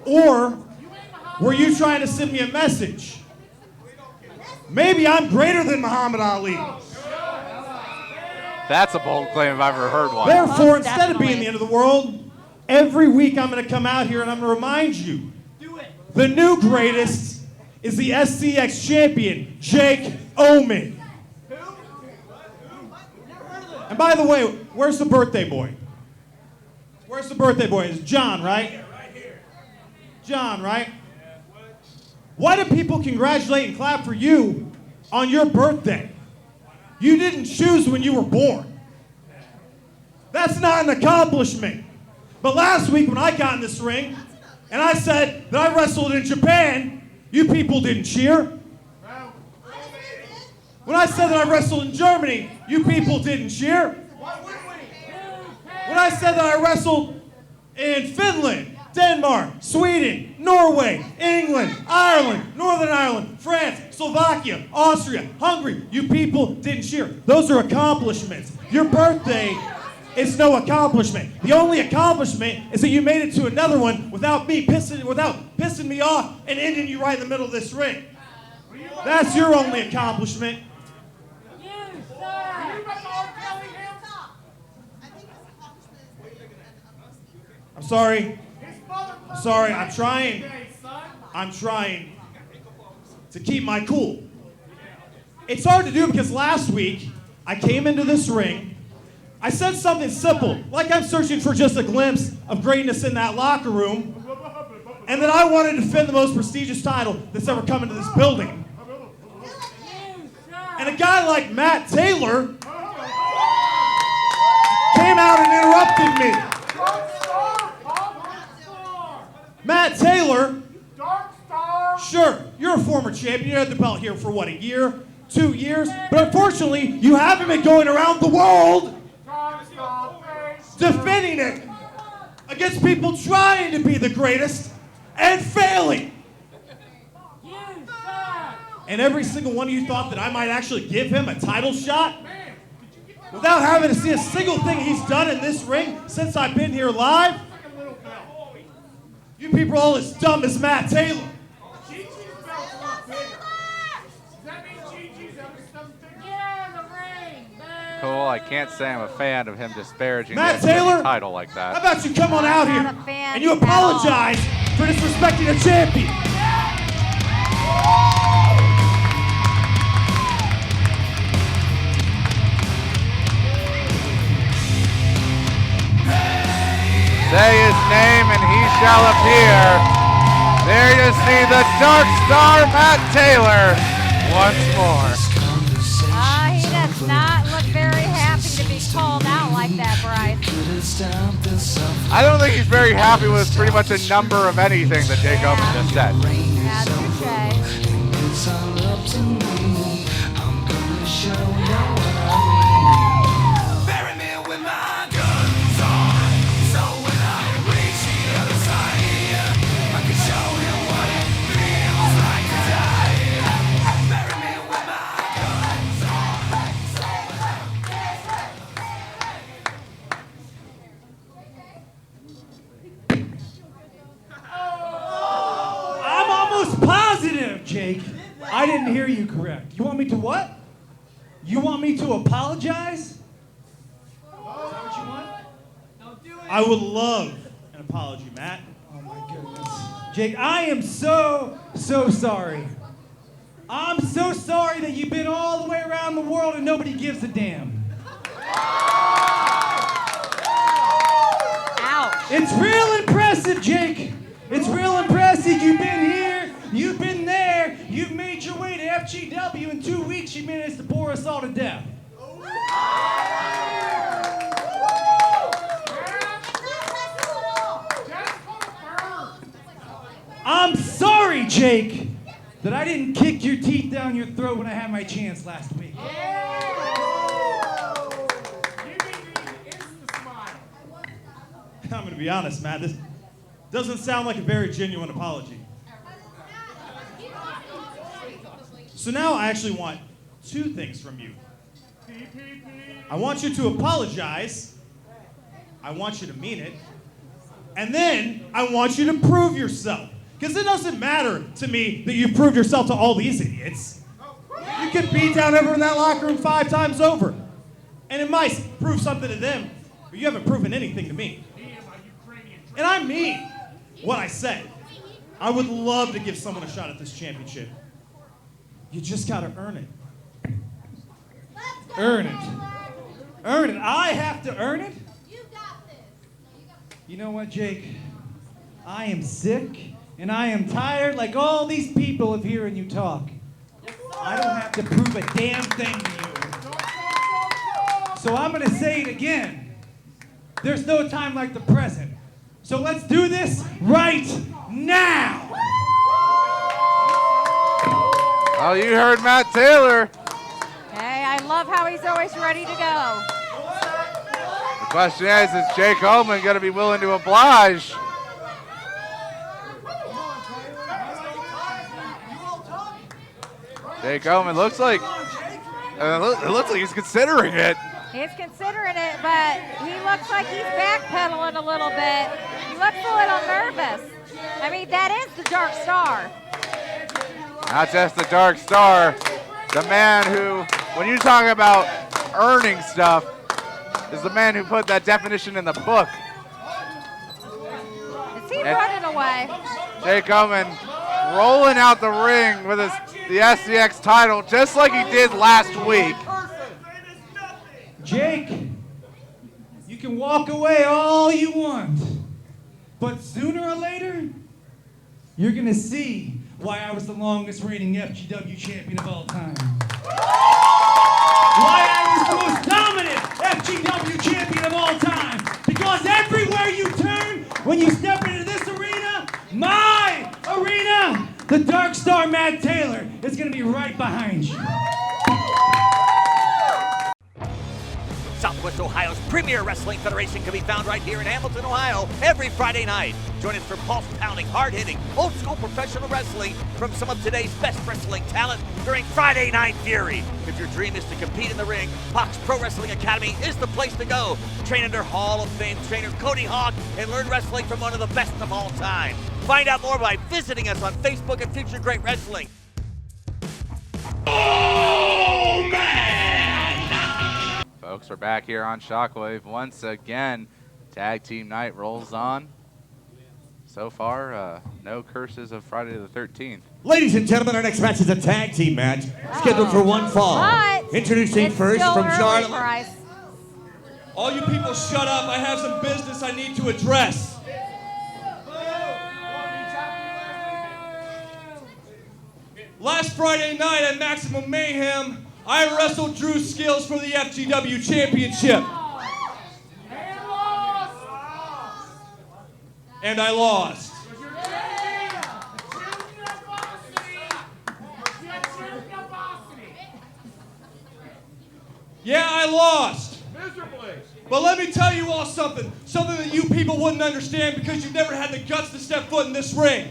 Speaker 3: Or were you trying to send me a message? Maybe I'm greater than Muhammad Ali.
Speaker 1: That's a bold claim if I've ever heard one.
Speaker 3: Therefore, instead of being the end of the world, every week I'm going to come out here and I'm going to remind you, the new greatest is the SCX champion, Jake Omen. And by the way, where's the birthday boy? Where's the birthday boy? It's John, right? John, right? Why do people congratulate and clap for you on your birthday? You didn't choose when you were born. That's not an accomplishment. But last week when I got in this ring and I said that I wrestled in Japan, you people didn't cheer. When I said that I wrestled in Germany, you people didn't cheer. When I said that I wrestled in Finland, Denmark, Sweden, Norway, England, Ireland, Northern Ireland, France, Slovakia, Austria, Hungary, you people didn't cheer. Those are accomplishments. Your birthday is no accomplishment. The only accomplishment is that you made it to another one without pissing me off and ending you right in the middle of this ring. That's your only accomplishment. I'm sorry. I'm sorry. I'm trying to keep my cool. It's hard to do because last week I came into this ring. I said something simple, like I'm searching for just a glimpse of greatness in that locker room, and that I wanted to defend the most prestigious title that's ever come into this building. And a guy like Matt Taylor came out and interrupted me. Matt Taylor, sure, you're a former champion. You had the belt here for what, a year, 2 years? But unfortunately, you haven't been going around the world defending it against people trying to be the greatest and failing. And every single one of you thought that I might actually give him a title shot without having to see a single thing he's done in this ring since I've been here live? You people are all as dumb as Matt Taylor.
Speaker 1: Cool. I can't say I'm a fan of him disparaging
Speaker 3: Matt
Speaker 1: the
Speaker 3: Taylor,
Speaker 1: title like that.
Speaker 3: how about you come on out
Speaker 2: I'm
Speaker 3: here
Speaker 2: not a fan
Speaker 3: and you
Speaker 2: at
Speaker 3: apologize for disrespecting a champion?
Speaker 1: Say his name and he shall appear. There you see the Dark Star Matt Taylor once more.
Speaker 2: He does not look very happy to be called out like that, Bryce.
Speaker 1: I don't think he's very happy with pretty much a number of anything that Jake Omen just said.
Speaker 2: Yeah, touche.
Speaker 3: Positive, Jake. I didn't hear you correct. You want me to what? You want me to apologize? Is that what you want? I would love an apology, Matt. Oh my goodness. Jake, I am so sorry. I'm so sorry that you've been all the way around the world and nobody gives a damn.
Speaker 2: Ouch.
Speaker 3: It's real impressive, Jake. It's real impressive. You've been here. You've been there. You've made your way to FGW. In 2 weeks, you managed to bore us all to death. I'm sorry, Jake, that I didn't kick your teeth down your throat when I had my chance last week. I'm going to be honest, Matt. This doesn't sound like a very genuine apology. So now I actually want 2 things from you. I want you to apologize. I want you to mean it. And then I want you to prove yourself. Because it doesn't matter to me that you've proved yourself to all these idiots. You could beat down everyone in that locker room 5 times over. And it might prove something to them, but you haven't proven anything to me. And I mean what I said. I would love to give someone a shot at this championship. You just gotta earn it. Earn it. Earn it. I have to earn it? You know what, Jake? I am sick and I am tired like all these people of hearing you talk. I don't have to prove a damn thing to you. So I'm gonna say it again. There's no time like the present. So let's do this right now.
Speaker 1: Well, you heard Matt Taylor.
Speaker 2: Hey, I love how he's always ready to go.
Speaker 1: The question is Jake Omen going to be willing to oblige? Jake Omen looks like, it looks like he's considering it.
Speaker 2: He's considering it, but he looks like he's backpedaling a little bit. He looks a little nervous. I mean, that is the Dark Star.
Speaker 1: Not just the Dark Star, the man who, when you talk about earning stuff, is the man who put that definition in the book.
Speaker 2: Is he running away?
Speaker 1: Jake Omen rolling out the ring with the SCX title just like he did last week.
Speaker 3: Jake, you can walk away all you want, but sooner or later, you're gonna see why I was the longest reigning FGW champion of all time.
Speaker 9: why I was the most dominant FGW champion of all time. Because everywhere you turn, when you step into this arena, my arena, the Dark Star Matt Taylor is going to be right behind you.
Speaker 6: Southwest Ohio's premier wrestling federation can be found right here in Hamilton, Ohio, every Friday night. Join us for pulse-pounding, hard-hitting, old-school professional wrestling from some of today's best wrestling talent during Friday Night Fury. If your dream is to compete in the ring, Fox Pro Wrestling Academy is the place to go. Train under Hall of Fame trainer Cody Hawk and learn wrestling from one of the best of all time. Find out more by visiting us on Facebook at Future Great Wrestling.
Speaker 5: Oh, man!
Speaker 1: Folks, we're back here on Shockwave once again. Tag team night rolls on. So far, no curses of Friday the 13th.
Speaker 9: Ladies and gentlemen, our next match is a tag team match scheduled for one fall.
Speaker 2: But
Speaker 9: Introducing
Speaker 2: it's
Speaker 9: first
Speaker 2: still
Speaker 9: from
Speaker 2: early,
Speaker 9: Charlotte.
Speaker 2: Bryce.
Speaker 5: All you people shut up. I have some business I need to address. Last Friday night at Maximum Mayhem, I wrestled Drew Skills for the FGW Championship. And I lost. Yeah, I lost.
Speaker 4: Miserably.
Speaker 5: But let me tell you all something that you people wouldn't understand because you've never had the guts to step foot in this ring.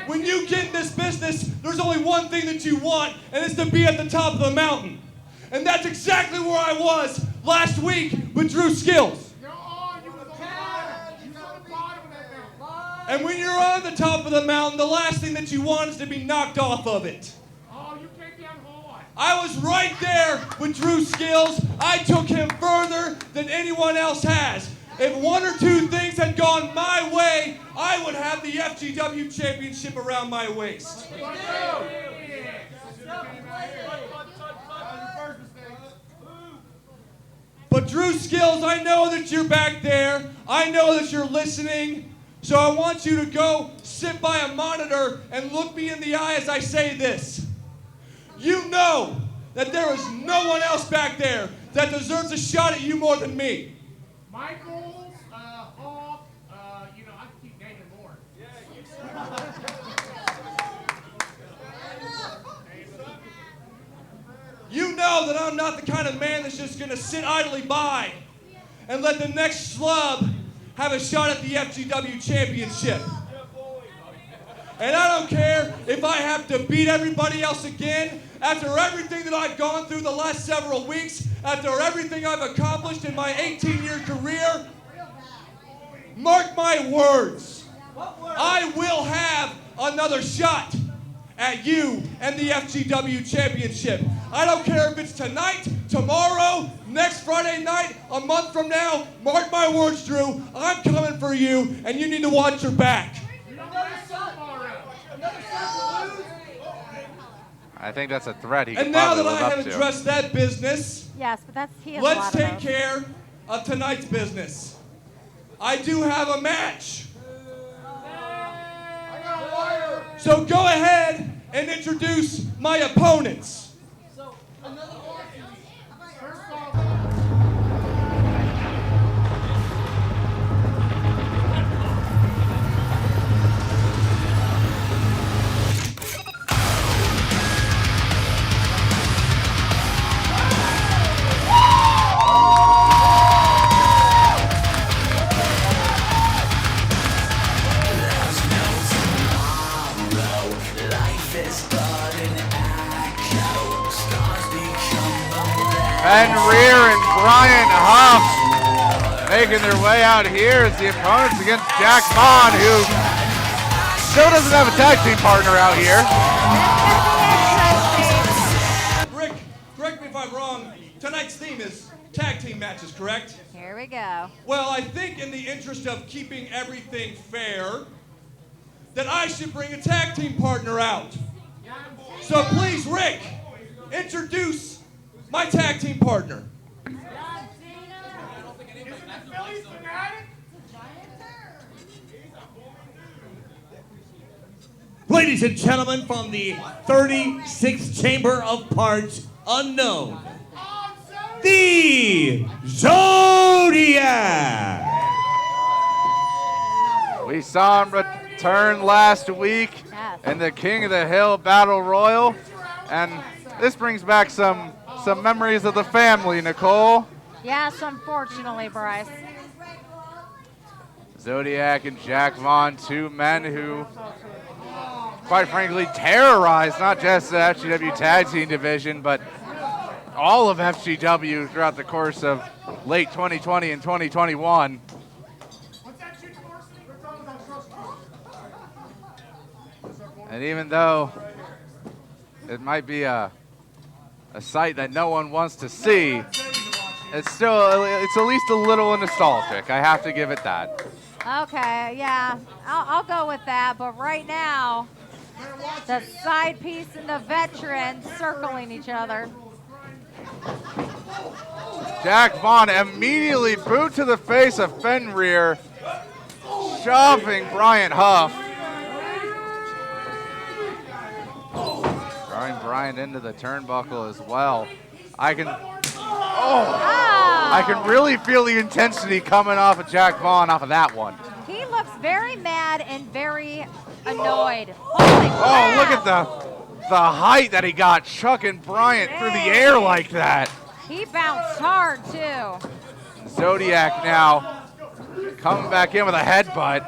Speaker 5: When you get in this business, there's only one thing that you want, and it's to be at the top of the mountain. And that's exactly where I was last week with Drew Skills. And when you're on the top of the mountain, the last thing that you want is to be knocked off of it.
Speaker 4: Oh, you came down hard.
Speaker 5: I was right there with Drew Skills. I took him further than anyone else has. If one or two things had gone my way, I would have the FGW Championship around my waist. But Drew Skills, I know that you're back there. I know that you're listening. So I want you to go sit by a monitor and look me in the eye as I say this. You know that there is no one else back there that deserves a shot at you more than me.
Speaker 4: Michaels, Hawk, I can keep naming more.
Speaker 5: You know that I'm not the kind of man that's just gonna sit idly by and let the next schlub have a shot at the FGW Championship. And I don't care if I have to beat everybody else again after everything that I've gone through the last several weeks, after everything I've accomplished in my 18-year career. Mark my words. I will have another shot at you and the FGW Championship. I don't care if it's tonight, tomorrow, next Friday night, a month from now. Mark my words, Drew. I'm coming for you, and you need to watch your back.
Speaker 1: I think that's a threat he can
Speaker 5: And now
Speaker 1: probably
Speaker 5: that I
Speaker 1: live up
Speaker 5: have
Speaker 1: to.
Speaker 5: addressed that business,
Speaker 2: Yes, but that's he has a
Speaker 5: let's
Speaker 2: lot of
Speaker 5: take
Speaker 2: those.
Speaker 5: care of tonight's business. I do have a match. So go ahead and introduce my opponents.
Speaker 1: Ben Rear and Brian Huff making their way out here as the opponents against Jack Vaughn, who still doesn't have a tag team partner out here.
Speaker 5: Rick, correct me if I'm wrong. Tonight's theme is tag team matches, correct?
Speaker 2: Here we go.
Speaker 5: Well, I think in the interest of keeping everything fair, that I should bring a tag team partner out. So please, Rick, introduce my tag team partner.
Speaker 9: Ladies and gentlemen, from the 36th Chamber of Parts Unknown, the Zodiac.
Speaker 1: We saw him return last week in the King of the Hill Battle Royal, and this brings back some memories of the family, Nicole.
Speaker 2: Yes, unfortunately, Bryce.
Speaker 1: Zodiac and Jack Vaughn, two men who, quite frankly, terrorized not just the FGW Tag Team Division, but all of FGW throughout the course of late 2020 and 2021. And even though it might be a sight that no one wants to see, it's at least a little nostalgic. I have to give it that.
Speaker 2: Okay, yeah, I'll go with that. But right now, the side piece and the veteran circling each other.
Speaker 1: Jack Vaughn immediately boot to the face of Fenrir, shoving Bryant Huff. Throwing Bryant into the turnbuckle as well. I can really feel the intensity coming off of Jack Vaughn off of that one.
Speaker 2: He looks very mad and very annoyed. Holy crap.
Speaker 1: Look at the height that he got, chucking Bryant through the air like that.
Speaker 2: He bounced hard, too.
Speaker 1: Zodiac now coming back in with a headbutt.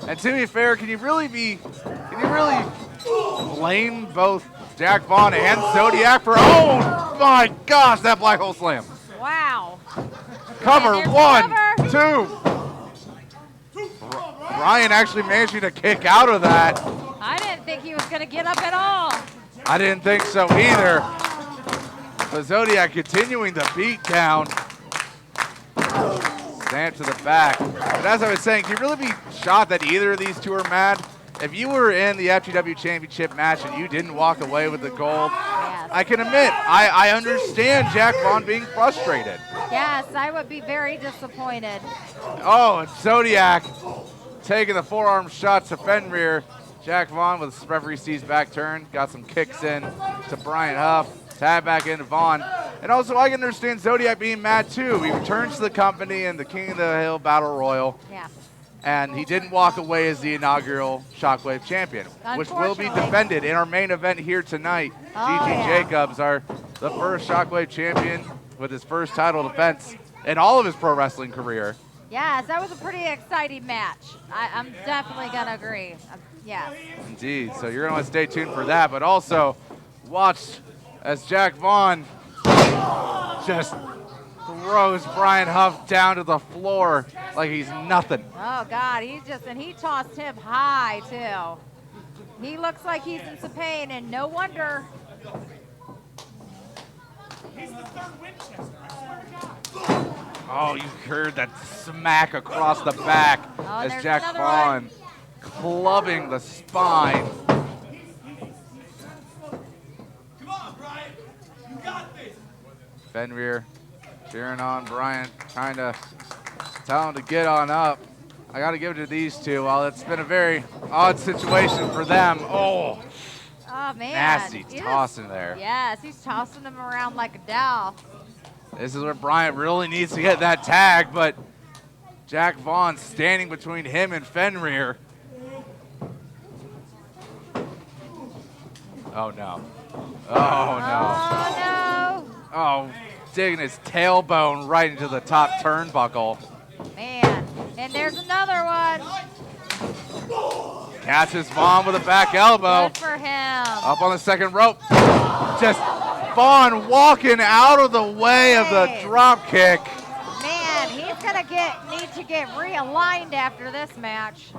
Speaker 1: And to be fair, can you really blame both Jack Vaughn and Zodiac for, oh my gosh, that black hole slam.
Speaker 2: Wow.
Speaker 1: Cover, one,
Speaker 2: cover.
Speaker 1: 2. Ryan actually managing to kick out of that.
Speaker 2: I didn't think he was going to get up at all.
Speaker 1: I didn't think so either. But Zodiac continuing the beat down. Stamp to the back. But as I was saying, can you really be shocked that either of these two are mad? If you were in the FGW Championship match and you didn't walk away with the gold,
Speaker 2: yes.
Speaker 1: I can admit, I understand Jack Vaughn being frustrated.
Speaker 2: Yes, I would be very disappointed.
Speaker 1: Oh, and Zodiac taking the forearm shot to Fenrir. Jack Vaughn with referee sees back turn, got some kicks in to Bryant Huff, tag back into Vaughn. And also I can understand Zodiac being mad too. He returns to the company in the King of the Hill Battle Royal.
Speaker 2: Yeah.
Speaker 1: And he didn't walk away as the inaugural Shockwave champion, which will be defended in our main event here tonight. Gigi Jacobs, the first Shockwave champion with his first title defense in all of his pro wrestling career.
Speaker 2: Yes, that was a pretty exciting match. I'm definitely going to agree. Yes.
Speaker 1: Indeed. So you're going to want to stay tuned for that, but also watch as Jack Vaughn just throws Bryant Huff down to the floor like he's nothing.
Speaker 2: Oh, God. He tossed him high, too. He looks like he's in some pain, and no wonder.
Speaker 4: He's the third Winchester, I swear to God.
Speaker 1: Oh, you heard that smack across the back as Jack Vaughn clubbing the spine.
Speaker 4: Come on, Brian. You got this.
Speaker 1: Fenrir cheering on Bryant, trying to tell him to get on up. I got to give it to these two. Well, it's been a very odd situation for them. Oh,
Speaker 2: man.
Speaker 1: Nasty tossing there.
Speaker 2: Yes, he's tossing them around like a doll.
Speaker 1: This is where Bryant really needs to get that tag, but Jack Vaughn standing between him and Fenrir. Oh, no. Oh, no.
Speaker 2: Oh, no.
Speaker 1: Oh, digging his tailbone right into the top turnbuckle.
Speaker 2: Man, and there's another one.
Speaker 1: Catches Vaughn with a back elbow.
Speaker 2: Good for him.
Speaker 1: Up on the second rope. Just Vaughn walking out of the way of the drop kick.
Speaker 2: Man, he's gonna need to get realigned after this match.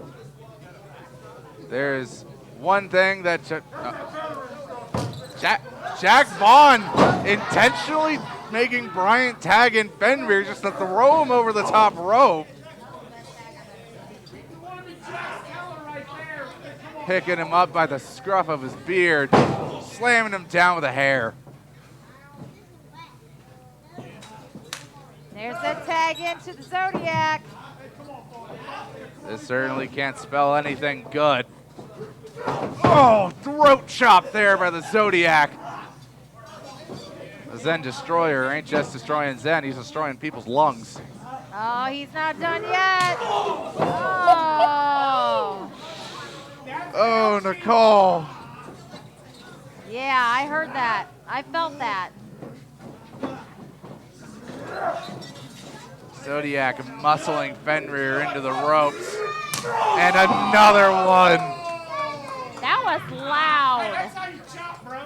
Speaker 1: There's one thing that Jack Vaughn intentionally making Bryant tag in Fenrir just to throw him over the top rope. Picking him up by the scruff of his beard, slamming him down with a hair.
Speaker 2: There's the tag into the Zodiac.
Speaker 1: This certainly can't spell anything good. Oh, throat chop there by the Zodiac. Zen Destroyer ain't just destroying Zen, he's destroying people's lungs.
Speaker 2: Oh, he's not done yet. Oh.
Speaker 1: Oh, Nicole.
Speaker 2: Yeah, I heard that. I felt that.
Speaker 1: Zodiac muscling Fenrir into the ropes. And another one.
Speaker 2: That was loud.
Speaker 4: That's how you chop, bro.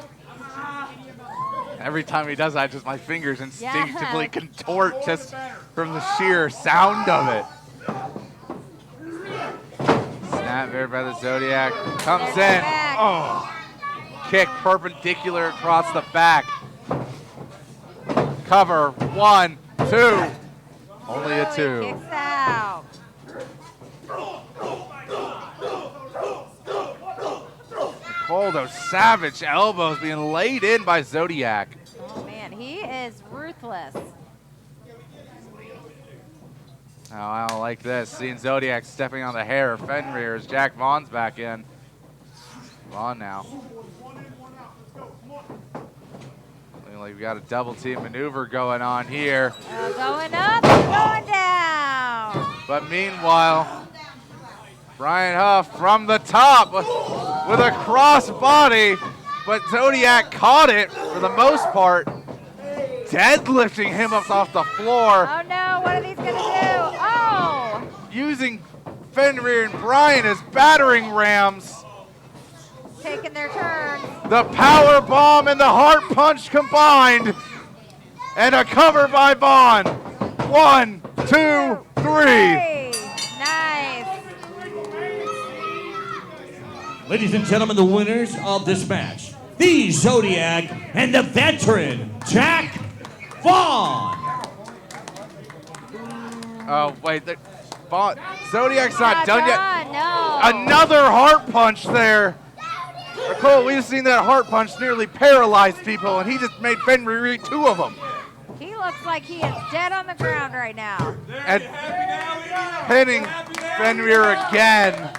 Speaker 1: Every time he does that, just my fingers instinctively contort just from the sheer sound of it. Snap there by the Zodiac. Comes in. Oh. Kick perpendicular across the back. Cover. 1, 2. Only a 2.
Speaker 2: Kicks out.
Speaker 1: Nicole, those savage elbows being laid in by Zodiac.
Speaker 2: Oh, man, he is ruthless.
Speaker 1: Oh, I don't like this. Seeing Zodiac stepping on the hair of Fenrir as Jack Vaughn's back in. Vaughn now. Looking like we got a double team maneuver going on here.
Speaker 2: Going up, going down.
Speaker 1: But meanwhile, Brian Huff from the top with a cross body, but Zodiac caught it for the most part, deadlifting him up off the floor.
Speaker 2: Oh no, what are these gonna do? Oh!
Speaker 1: Using Fenrir and Brian as battering rams.
Speaker 2: Taking their turns.
Speaker 1: The power bomb and the heart punch combined. And a cover by Vaughn. 1, 2, 3.
Speaker 2: Nice.
Speaker 9: Ladies and gentlemen, the winners of this match, the Zodiac and the veteran, Jack Vaughn.
Speaker 1: Oh, wait. Zodiac's not done yet.
Speaker 2: No.
Speaker 1: Another heart punch there. Nicole, we've seen that heart punch nearly paralyze people, and he just made Fenrir eat 2 of them.
Speaker 2: He looks like he is dead on the ground right now.
Speaker 1: And pinning Fenrir again.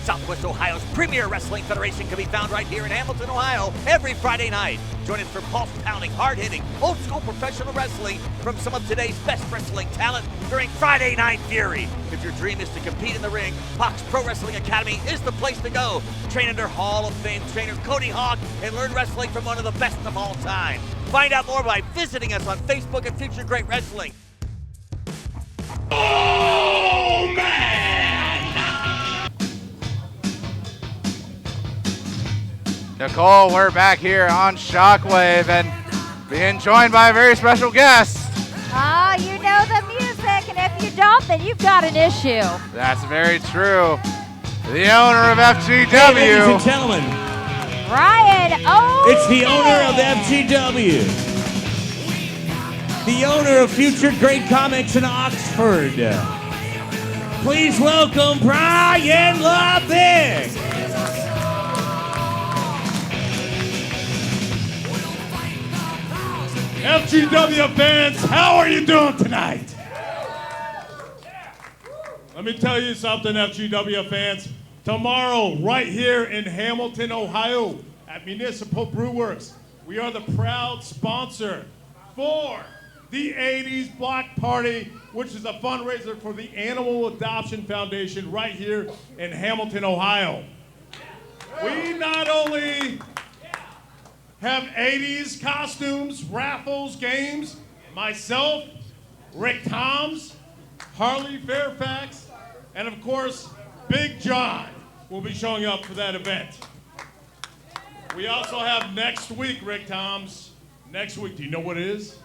Speaker 6: Southwest Ohio's premier wrestling federation can be found right here in Hamilton, Ohio, every Friday night. Join us for pulse-pounding, hard-hitting, old-school professional wrestling from some of today's best wrestling talent during Friday Night Fury. If your dream is to compete in the ring, Fox Pro Wrestling Academy is the place to go. Train under Hall of Fame trainer Cody Hawk and learn wrestling from one of the best of all time. Find out more by visiting us on Facebook at Future Great Wrestling.
Speaker 4: Oh, man!
Speaker 1: Nicole, we're back here on Shockwave and being joined by a very special guest.
Speaker 2: Ah, you know the music, and if you don't, then you've got an issue.
Speaker 1: That's very true. The owner of FGW.
Speaker 9: Hey, ladies and gentlemen,
Speaker 2: Ryan Omen.
Speaker 9: it's the owner of FGW. The owner of Future Great Comics in Oxford. Please welcome Brian LaBig.
Speaker 10: FGW fans, how are you doing tonight? Let me tell you something, FGW fans. Tomorrow, right here in Hamilton, Ohio, at Municipal Brew Works, we are the proud sponsor for the 80s Block Party, which is a fundraiser for the Animal Adoption Foundation right here in Hamilton, Ohio. We not only have 80s costumes, raffles, games. Myself, Rick Toms, Harley Fairfax, and of course, Big John will be showing up for that event. We also have next week, Rick Toms. Next week, do you know what it is?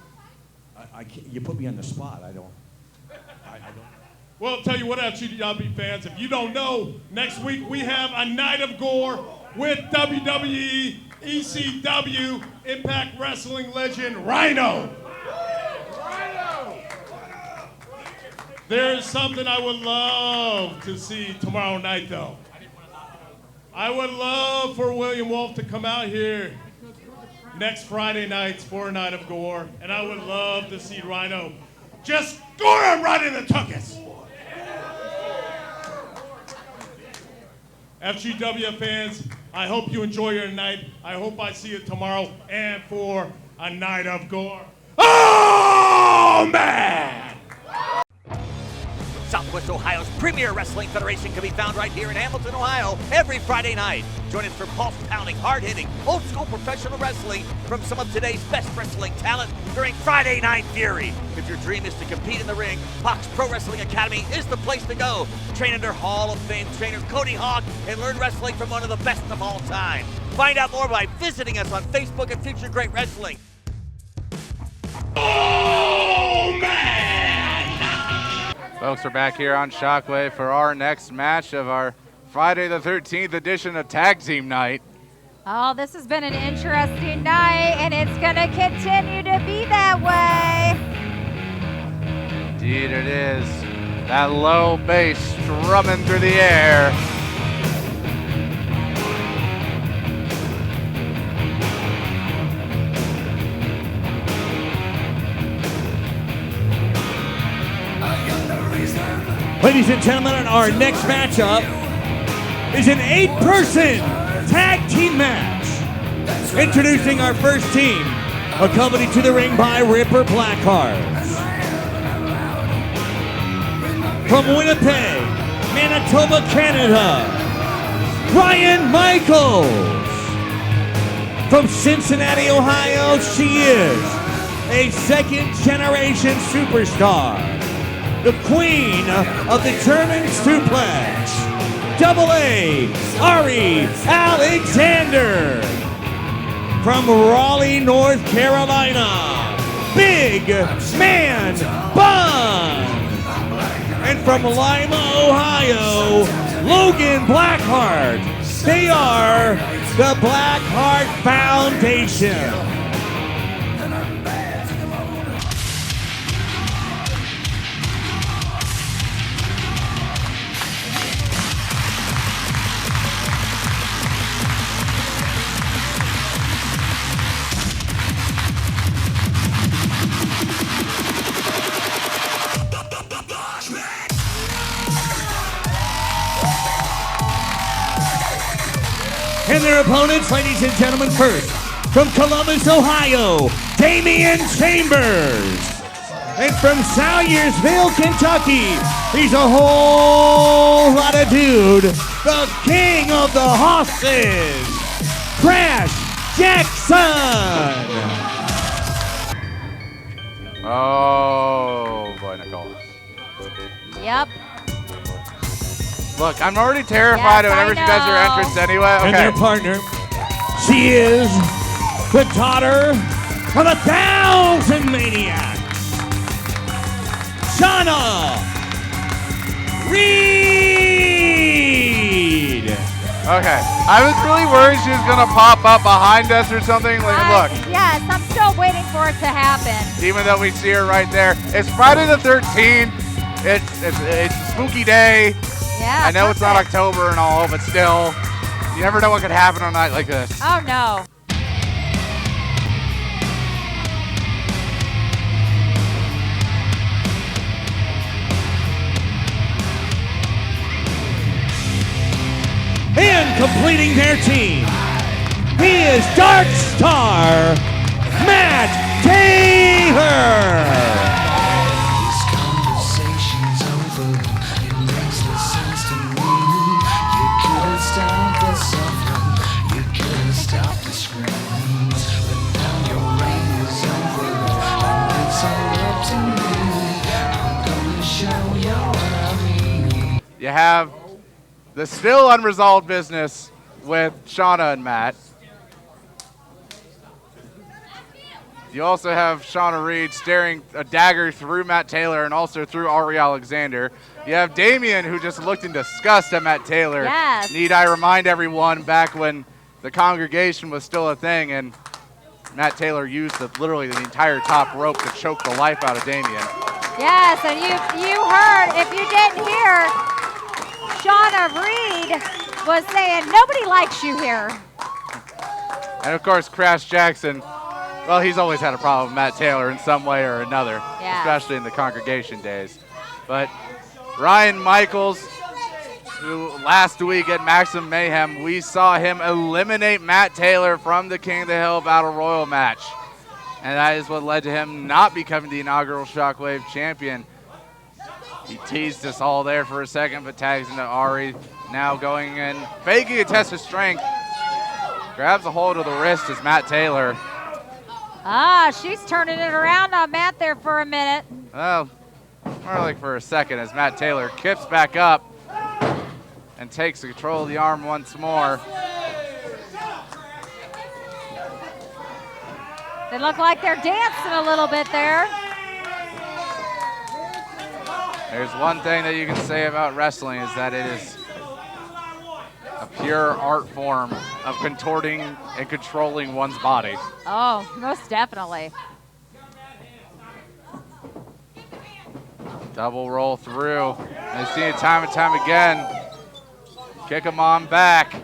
Speaker 9: I can't, you put me on the spot. I don't.
Speaker 10: Well, I'll tell you what, FGW fans, if you don't know, next week we have a night of gore with WWE ECW Impact Wrestling legend Rhino. There's something I would love to see tomorrow night, though. I would love for William Wolf to come out here next Friday nights for a night of gore, and I would love to see Rhino just gore him right in the tuchus. FGW fans, I hope you enjoy your night. I hope I see you tomorrow and for a night of gore. Oh, man!
Speaker 6: Southwest Ohio's premier wrestling federation can be found right here in Hamilton, Ohio, every Friday night. Join us for pulse-pounding, hard-hitting, old-school professional wrestling from some of today's best wrestling talent during Friday Night Fury. If your dream is to compete in the ring, Fox Pro Wrestling Academy is the place to go. Train under Hall of Fame trainer Cody Hawk and learn wrestling from one of the best of all time. Find out more by visiting us on Facebook at Future Great Wrestling.
Speaker 10: Oh, man!
Speaker 1: Folks, we're back here on Shockwave for our next match of our Friday the 13th edition of Tag Team Night.
Speaker 2: Oh, this has been an interesting night, and it's going to continue to be that way.
Speaker 1: Indeed it is. That low bass strumming through the air.
Speaker 9: Ladies and gentlemen, our next matchup is an 8-person tag team match. Introducing our first team, accompanied to the ring by Ripper Blackheart. From Winnipeg, Manitoba, Canada, Ryan Michaels. From Cincinnati, Ohio, she is a second-generation superstar. The queen of the German suplex, AA, Ari Alexander. From Raleigh, North Carolina, Big Man Bun. And from Lima, Ohio, Logan Blackheart. They are the Blackheart Foundation. And their opponents, ladies and gentlemen, first, from Columbus, Ohio, Damian Chambers. And from Salyersville, Kentucky, he's a whole lot of dude, the king of the horses, Crash Jackson.
Speaker 1: Oh, boy, Nicole.
Speaker 2: Yep.
Speaker 1: Look, I'm already terrified
Speaker 2: Yes,
Speaker 1: whenever she does her
Speaker 2: I know.
Speaker 1: entrance anyway. Okay.
Speaker 9: And their partner, she is the daughter of 1,000 maniacs, Shauna Reed.
Speaker 1: Okay. I was really worried she was going to pop up behind us or something. Like, look,
Speaker 2: Yes, I'm still waiting for it to happen.
Speaker 1: even though we see her right there. It's Friday the 13th. It's a spooky day.
Speaker 2: Yeah.
Speaker 1: I know it's not
Speaker 2: perfect.
Speaker 1: October and all, but still, you never know what could happen on a night like this.
Speaker 2: Oh, no.
Speaker 9: And completing their team, he is Dark Star Matt Taylor.
Speaker 8: This conversation's over. It makes no sense to me. You couldn't stop the suffering. You couldn't stop the screams. But now your reign is over, and it's all up to me. I'm gonna show you what I mean.
Speaker 1: You have the still unresolved business with Shauna and Matt. You also have Shauna Reed staring a dagger through Matt Taylor and also through Ari Alexander. You have Damian, who just looked in disgust at Matt Taylor.
Speaker 2: Yes.
Speaker 1: Need I remind everyone, back when the congregation was still a thing and Matt Taylor used literally the entire top rope to choke the life out of Damian.
Speaker 2: Yes, and you heard, if you didn't hear, Shauna Reed was saying, nobody likes you here.
Speaker 1: And of course, Crash Jackson, well, he's always had a problem with Matt Taylor in some way or another,
Speaker 2: Yeah.
Speaker 1: especially in the congregation days. But Ryan Michaels, last week at Maximum Mayhem, we saw him eliminate Matt Taylor from the King of the Hill Battle Royal match. And that is what led to him not becoming the inaugural Shockwave champion. He teased us all there for a second, but tags into Ari. Now going in, faking a test of strength. Grabs a hold of the wrist as Matt Taylor.
Speaker 2: She's turning it around on Matt there for a minute.
Speaker 1: Well, more like for a second as Matt Taylor kips back up and takes control of the arm once more.
Speaker 2: They look like they're dancing a little bit there.
Speaker 1: There's one thing that you can say about wrestling is that it is a pure art form of contorting and controlling one's body.
Speaker 2: Oh, most definitely.
Speaker 1: Double roll through. I've seen it time and time again. Kick him on back.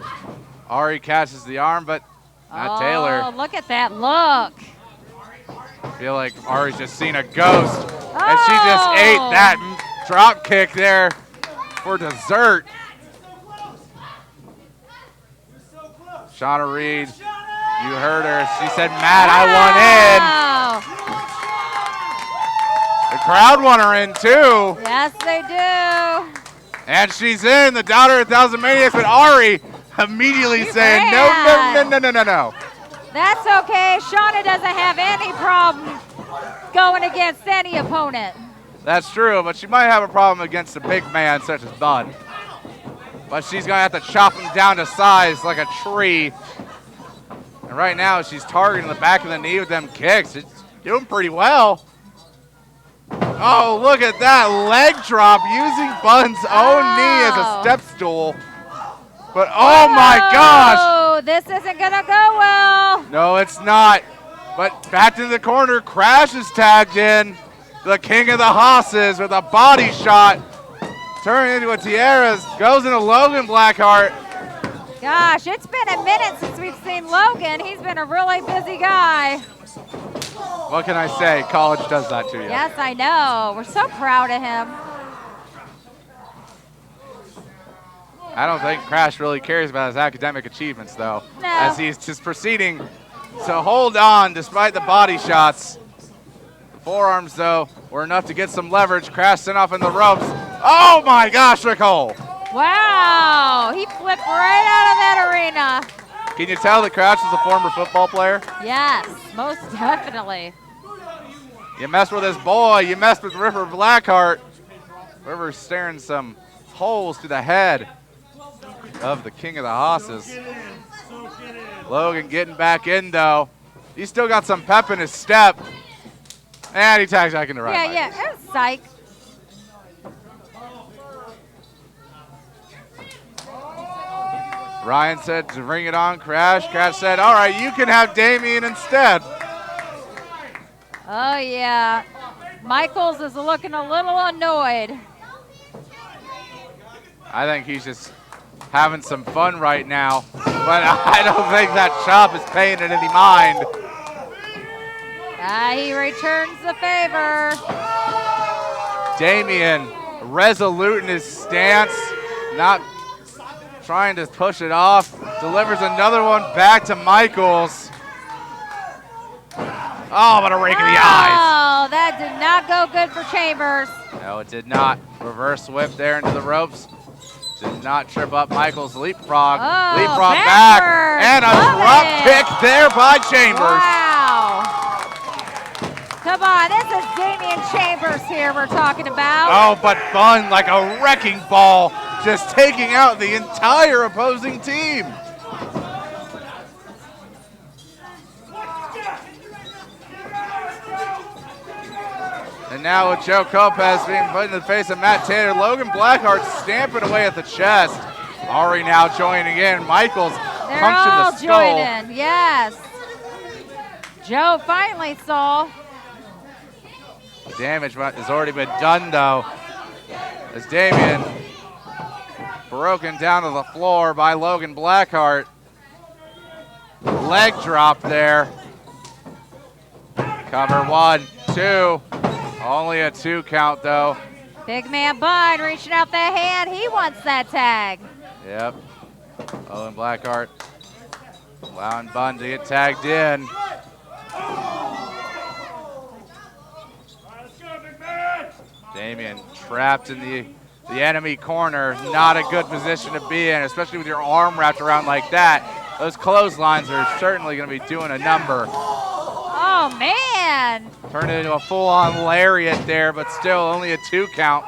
Speaker 1: Ari catches the arm, but not Taylor.
Speaker 2: Oh, look at that look.
Speaker 1: I feel like Ari's just seen a ghost. And she just ate that drop kick there for dessert. Shauna Reed, you heard her. She said, Matt, I want in. The crowd want her in too.
Speaker 2: Yes, they do.
Speaker 1: And she's in, the daughter of 1,000 Maniacs, but Ari immediately saying, no.
Speaker 2: That's okay. Shauna doesn't have any problem going against any opponent.
Speaker 1: That's true, but she might have a problem against a big man such as Bud. But she's going to have to chop him down to size like a tree. And right now, she's targeting the back of the knee with them kicks. It's doing pretty well. Oh, look at that leg drop using Bud's own knee as a step stool. But oh my gosh!
Speaker 2: Oh, this isn't gonna go well.
Speaker 1: No, it's not. But back to the corner, Crash is tagged in. The king of the hosses with a body shot. Turning into a tiaras, goes into Logan Blackheart.
Speaker 2: Gosh, it's been a minute since we've seen Logan. He's been a really busy guy.
Speaker 1: What can I say? College does that to you.
Speaker 2: Yes, I know. We're so proud of him.
Speaker 1: I don't think Crash really cares about his academic achievements, though,
Speaker 2: No.
Speaker 1: as he's just proceeding to hold on despite the body shots. The forearms, though, were enough to get some leverage. Crash sent off in the ropes. Oh, my gosh, Nicole.
Speaker 2: Wow, he flipped right out of that arena.
Speaker 1: Can you tell that Crash is a former football player?
Speaker 2: Yes, most definitely.
Speaker 1: You messed with this boy. You messed with River Blackheart. River's staring some holes to the head of the king of the hosses. Logan getting back in, though. He's still got some pep in his step. And he tags back in the right.
Speaker 2: Yeah, it was psych.
Speaker 1: Ryan said to bring it on, Crash. Crash said, all right, you can have Damien instead.
Speaker 2: Oh, yeah. Michaels is looking a little annoyed.
Speaker 1: I think he's just having some fun right now. But I don't think that chop is paying it any mind.
Speaker 2: He returns the favor.
Speaker 1: Damien, resolute in his stance, not trying to push it off. Delivers another one back to Michaels. Oh, what a rake of the eyes.
Speaker 2: Oh, that did not go good for Chambers.
Speaker 1: No, it did not. Reverse whip there into the ropes. Did not trip up Michaels' leapfrog.
Speaker 2: Oh,
Speaker 1: Leapfrog back. And a drop kick there by Chambers.
Speaker 2: Wow. Come on, this is Damian Chambers here we're talking about.
Speaker 1: Oh, but fun like a wrecking ball, just taking out the entire opposing team. And now with Joe Lopez being put in the face of Matt Taylor, Logan Blackheart stamping away at the chest. Ari now joining in. Michaels
Speaker 2: They're
Speaker 1: punching
Speaker 2: all
Speaker 1: the skull.
Speaker 2: joining, yes. Joe finally saw.
Speaker 1: Damage has already been done, though, as Damien broken down to the floor by Logan Blackheart. Leg drop there. Cover 1, 2. Only a 2 count, though.
Speaker 2: Big man Bud reaching out that hand. He wants that tag.
Speaker 1: Yep. Owen Blackheart allowing Bun to get tagged in. Damien trapped in the enemy corner. Not a good position to be in, especially with your arm wrapped around like that. Those clotheslines are certainly going to be doing a number.
Speaker 2: Oh, man.
Speaker 1: Turned it into a full-on lariat there, but still only a 2 count.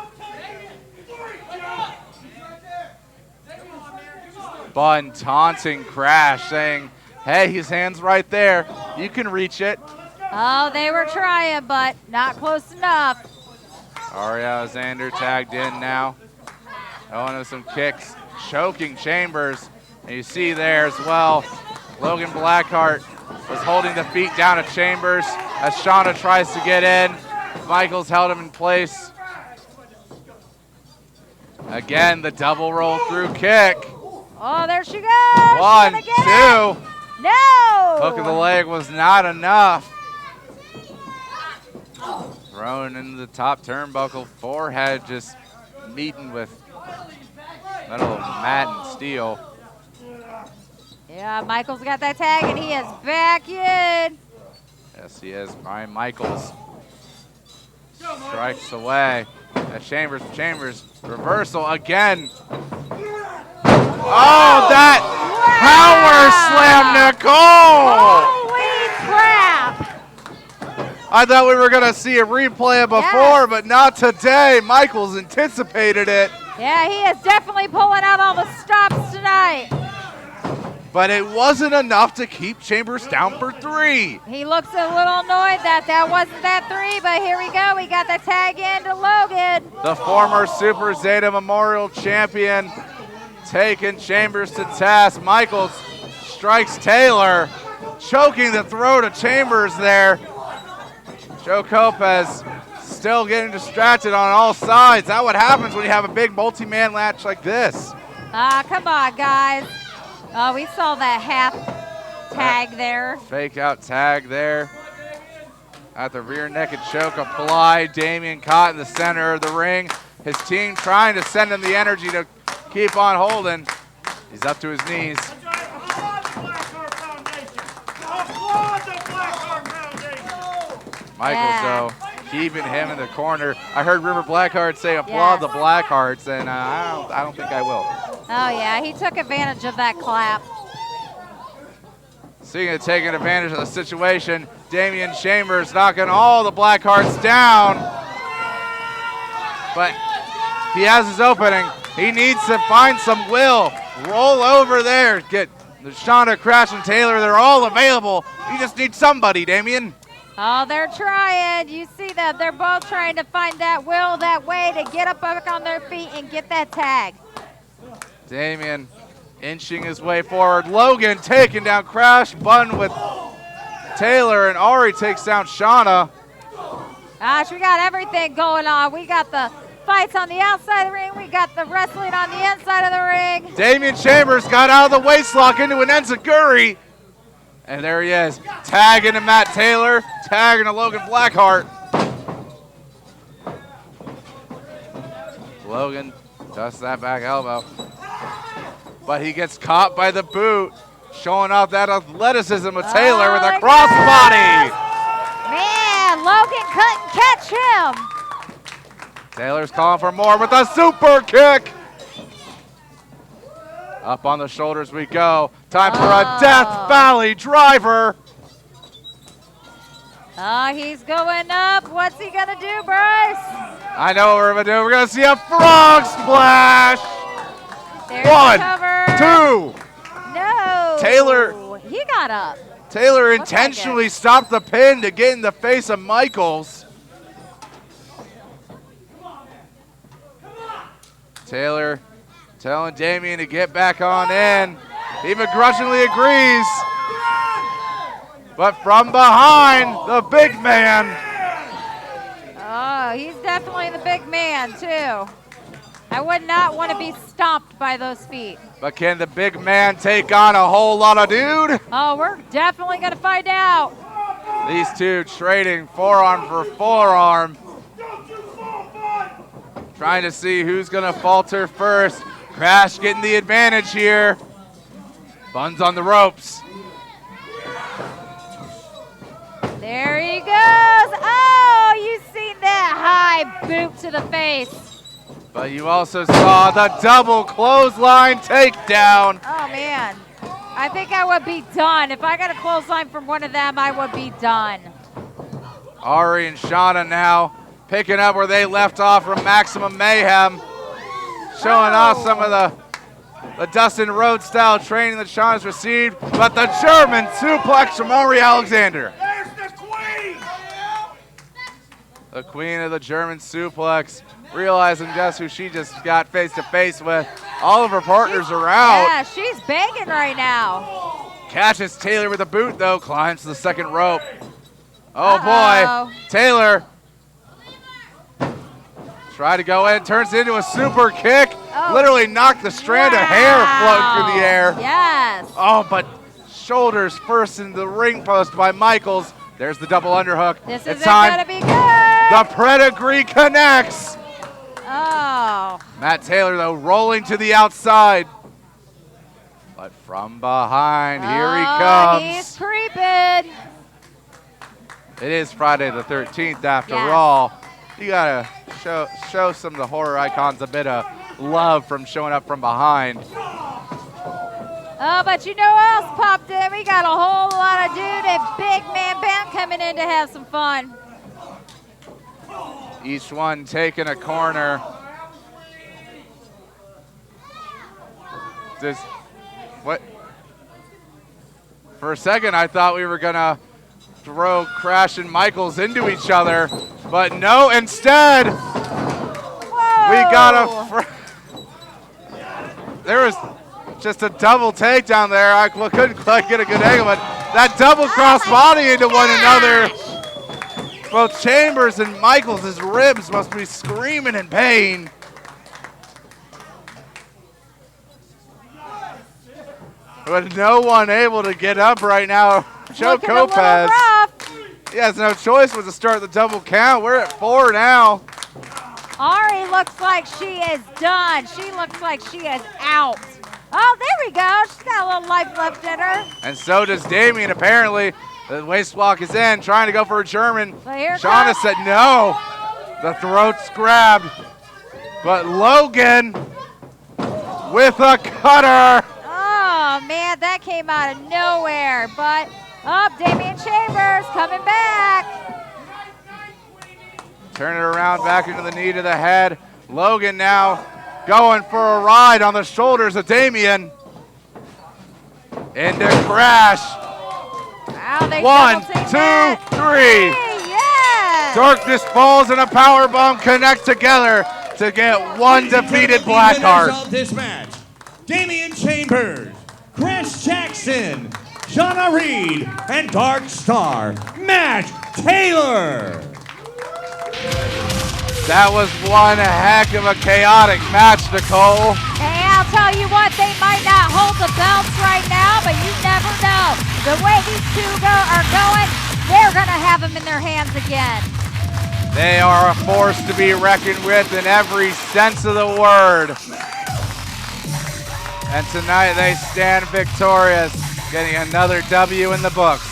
Speaker 1: Bun taunting Crash, saying, hey, his hand's right there. You can reach it.
Speaker 2: Oh, they were trying, but not close enough.
Speaker 1: Ari Alexander tagged in now. Going with some kicks, choking Chambers. And you see there as well, Logan Blackheart was holding the feet down of Chambers as Shauna tries to get in. Michaels held him in place. Again, the double roll through kick.
Speaker 2: Oh, there she goes.
Speaker 1: 1, 2.
Speaker 2: No.
Speaker 1: Hook of the leg was not enough. Thrown into the top turnbuckle, forehead just meeting with metal mat and steel.
Speaker 2: Yeah, Michaels got that tag, and he is back in.
Speaker 1: Yes, he is. Brian Michaels strikes away. At Chambers, reversal again. Oh, that power slam, Nicole!
Speaker 2: Holy crap!
Speaker 1: I thought we were going to see a replay of before, but not today. Michaels anticipated it.
Speaker 2: Yeah, he is definitely pulling out all the stops tonight.
Speaker 1: But it wasn't enough to keep Chambers down for 3.
Speaker 2: He looks a little annoyed that wasn't that 3, but here we go. We got the tag into Logan.
Speaker 1: The former Super Zeta Memorial Champion taking Chambers to task. Michaels strikes Taylor, choking the throat of Chambers there. Joe Copez still getting distracted on all sides. That's what happens when you have a big multi-man match like this.
Speaker 2: Come on, guys. Oh, we saw that half tag there.
Speaker 1: Fake out tag there. At the rear naked choke applied. Damien caught in the center of the ring. His team trying to send him the energy to keep on holding. He's up to his knees. Michaels, though, keeping him in the corner. I heard River Blackheart say applaud the Blackhearts, and I don't think I will.
Speaker 2: Oh, yeah, he took advantage of that clap.
Speaker 1: Seeing it taking advantage of the situation, Damian Chambers knocking all the Blackhearts down. But he has his opening. He needs to find some will. Roll over there. Get Shonda, Crash, and Taylor. They're all available. You just need somebody, Damian.
Speaker 2: Oh, they're trying. You see that. They're both trying to find that will, that way to get up back on their feet and get that tag.
Speaker 1: Damian inching his way forward. Logan taking down Crash. Bun with Taylor, and Ari takes down Shauna.
Speaker 2: Gosh, we got everything going on. We got the fights on the outside of the ring. We got the wrestling on the inside of the ring.
Speaker 1: Damian Chambers got out of the waist lock into an enziguri. And there he is, tagging to Matt Taylor, tagging to Logan Blackheart. Logan dusts that back elbow. But he gets caught by the boot, showing off that athleticism of Taylor with a crossbody.
Speaker 2: Man, Logan couldn't catch him.
Speaker 1: Taylor's calling for more with a super kick. Up on the shoulders we go. Time for a Death Valley driver.
Speaker 2: Oh, he's going up. What's he going to do, Bryce?
Speaker 1: I know what we're going to do. We're going to see a frog splash.
Speaker 2: There's
Speaker 1: 1,
Speaker 2: the cover.
Speaker 1: 2.
Speaker 2: No.
Speaker 1: Taylor.
Speaker 2: He got up.
Speaker 1: Taylor intentionally stopped the pin to get in the face of Michaels. Taylor telling Damian to get back on in. He begrudgingly agrees. But from behind, the big man.
Speaker 2: Oh, he's definitely the big man, too. I would not want to be stomped by those feet.
Speaker 1: But can the big man take on a whole lot of dude?
Speaker 2: Oh, we're definitely going to find out.
Speaker 1: These two trading forearm for forearm. trying to see who's gonna falter first. Crash getting the advantage here. Buns on the ropes.
Speaker 2: There he goes. Oh, you seen that high boot to the face.
Speaker 1: But you also saw the double clothesline takedown.
Speaker 2: Oh, man. I think I would be done. If I got a clothesline from one of them, I would be done.
Speaker 1: Ari and Shauna now picking up where they left off from Maximum Mayhem. Showing off some of the Dustin Rhodes style training that Shauna's received. But the German suplex from Ari Alexander.
Speaker 4: There's the queen!
Speaker 1: The queen of the German suplex, realizing just who she just got face to face with. All of her partners are out.
Speaker 2: Yeah, she's banging right now.
Speaker 1: Catches Taylor with a boot though, climbs to the second rope. Oh
Speaker 2: Uh-oh.
Speaker 1: boy, Taylor. Try to go in, turns it into a super kick.
Speaker 2: Oh.
Speaker 1: Literally knocked the strand of hair floating through the air.
Speaker 2: Yes.
Speaker 1: Oh, but shoulders first into the ring post by Michaels. There's the double underhook.
Speaker 2: This
Speaker 1: it's
Speaker 2: isn't
Speaker 1: time.
Speaker 2: gonna be good.
Speaker 1: The pedigree connects.
Speaker 2: Oh.
Speaker 1: Matt Taylor, though, rolling to the outside. But from behind, here he comes.
Speaker 2: He's creeping.
Speaker 1: It is Friday the 13th after
Speaker 2: Yes.
Speaker 1: all. You gotta show some of the horror icons a bit of love from showing up from behind.
Speaker 2: Oh, but you know who else popped in? We got a whole lot of dude and big man band coming in to have some fun.
Speaker 1: Each one taking a corner. Just what? For a second, I thought we were gonna throw Crash and Michaels into each other, but no. Instead, we got there was just a double takedown there. I couldn't quite get a good angle, but that double cross body into one another. Both Chambers and Michaels, his ribs must be screaming in pain. But no one able to get up right now. Joe
Speaker 2: Looking a little
Speaker 1: Kopez.
Speaker 2: rough.
Speaker 1: He has no choice but to start the double count. We're at 4 now.
Speaker 2: Ari looks like she is done. She looks like she is out. Oh, there we go. She's got a little life left in her.
Speaker 1: And so does Damien, apparently. The waist block is in, trying to go for a German.
Speaker 2: But here
Speaker 1: Shauna
Speaker 2: comes-
Speaker 1: said no. The throat's grabbed. But Logan with a cutter.
Speaker 2: Oh, man, that came out of nowhere. But, oh, Damian Chambers coming back.
Speaker 1: Turn it around back into the knee to the head. Logan now going for a ride on the shoulders of Damien. Into Crash.
Speaker 2: Wow, they
Speaker 1: 1,
Speaker 2: double teamed
Speaker 1: 2,
Speaker 2: that.
Speaker 1: 3.
Speaker 2: Yes.
Speaker 1: Darkness Falls and a power bomb connect together to get one defeated Blackheart.
Speaker 9: Of this match, Damian Chambers, Chris Jackson, Shauna Reed, and Dark Star, Matt Taylor.
Speaker 1: That was one heck of a chaotic match, Nicole.
Speaker 2: Hey, I'll tell you what, they might not hold the belts right now, but you never know. The way these two are going, they're going to have them in their hands again.
Speaker 1: They are a force to be reckoned with in every sense of the word. And tonight they stand victorious, getting another W in the books.